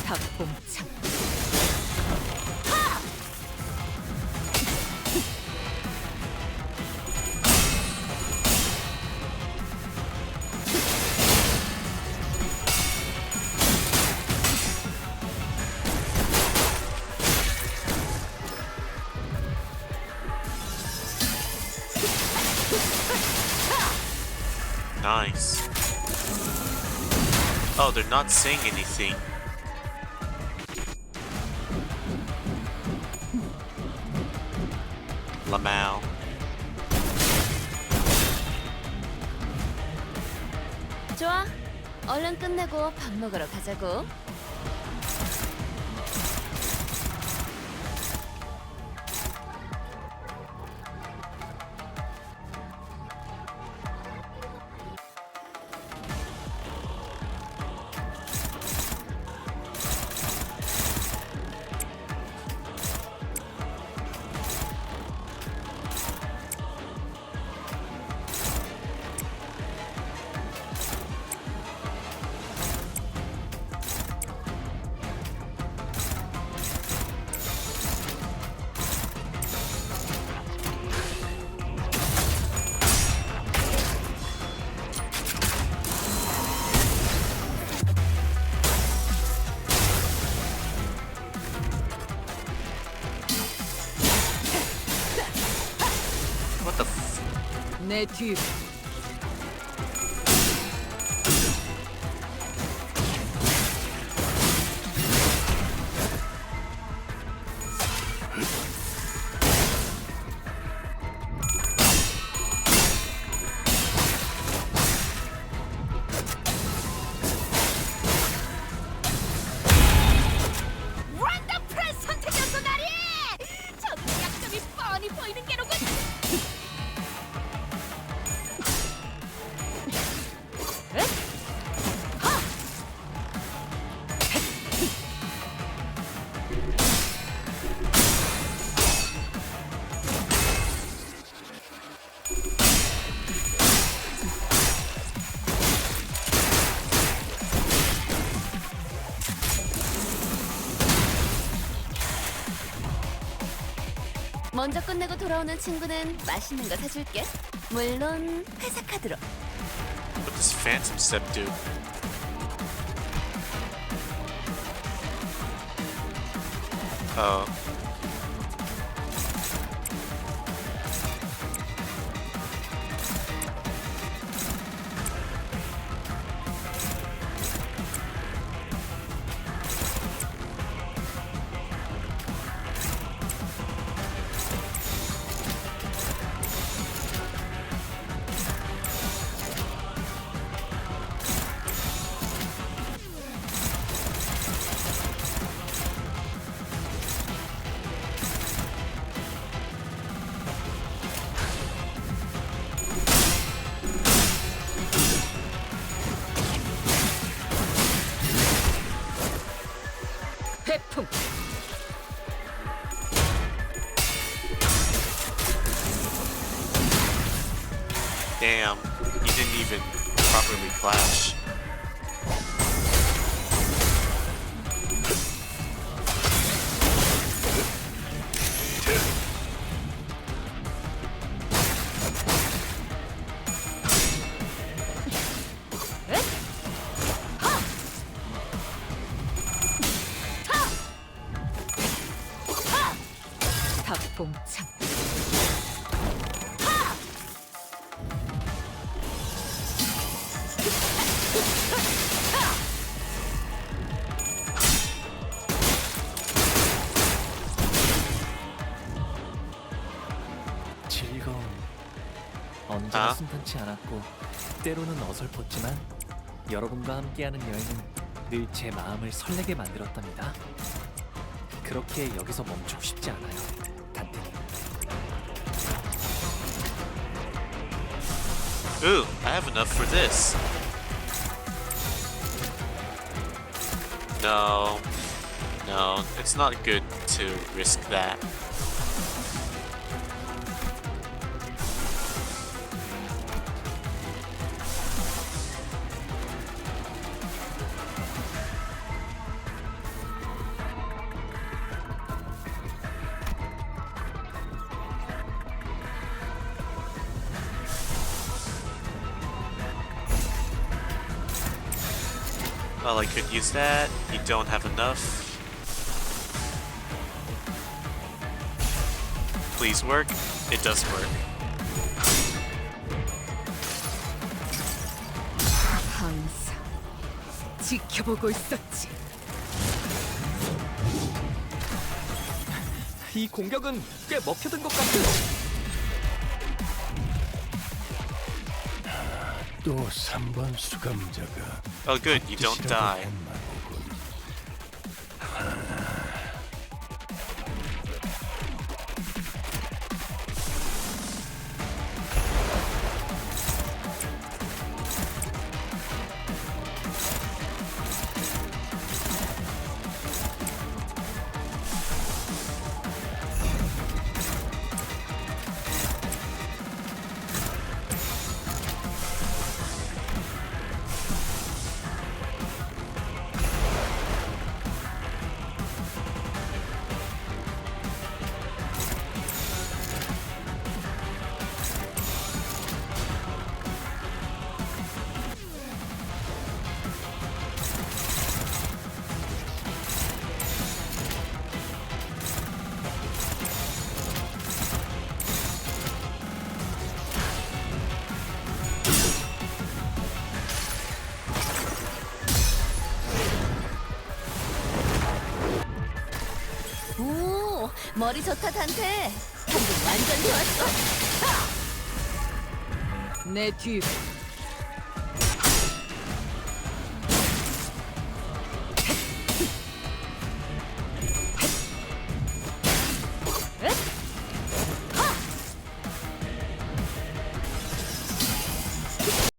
닭봉창. Nice. Oh, they're not saying anything. Lamau. 좋아. 얼른 끝내고 밥 먹으러 가자고. What the f- 내 뒤로. 원더풀한 선택이었어, 나리! 저기 약점이 뻔히 보이는 게로군! 먼저 끝내고 돌아오는 친구는 맛있는 거 사줄게. 물론 회사 카드로. What does Phantom Step do? Oh. 태풍. Damn, he didn't even properly clash. 똥창. 즐거움 언제나 순탄치 않았고 때로는 어설펐지만 여러분과 함께하는 여행은 늘 제 마음을 설레게 만들었답니다. 그렇게 여기서 멈추고 싶지 않아요, 단테님. Ooh, I have enough for this. No, it's not good to risk that. Well, I could use that. You don't have enough. Please work. It does work. 항상 지켜보고 있었지. 이 공격은 꽤 먹혀든 것 같아요. 또 3번 수감자가 Oh, good. You don't die. 오, 머리 좋다 단테. 방금 완전 좋았어. 내 뒤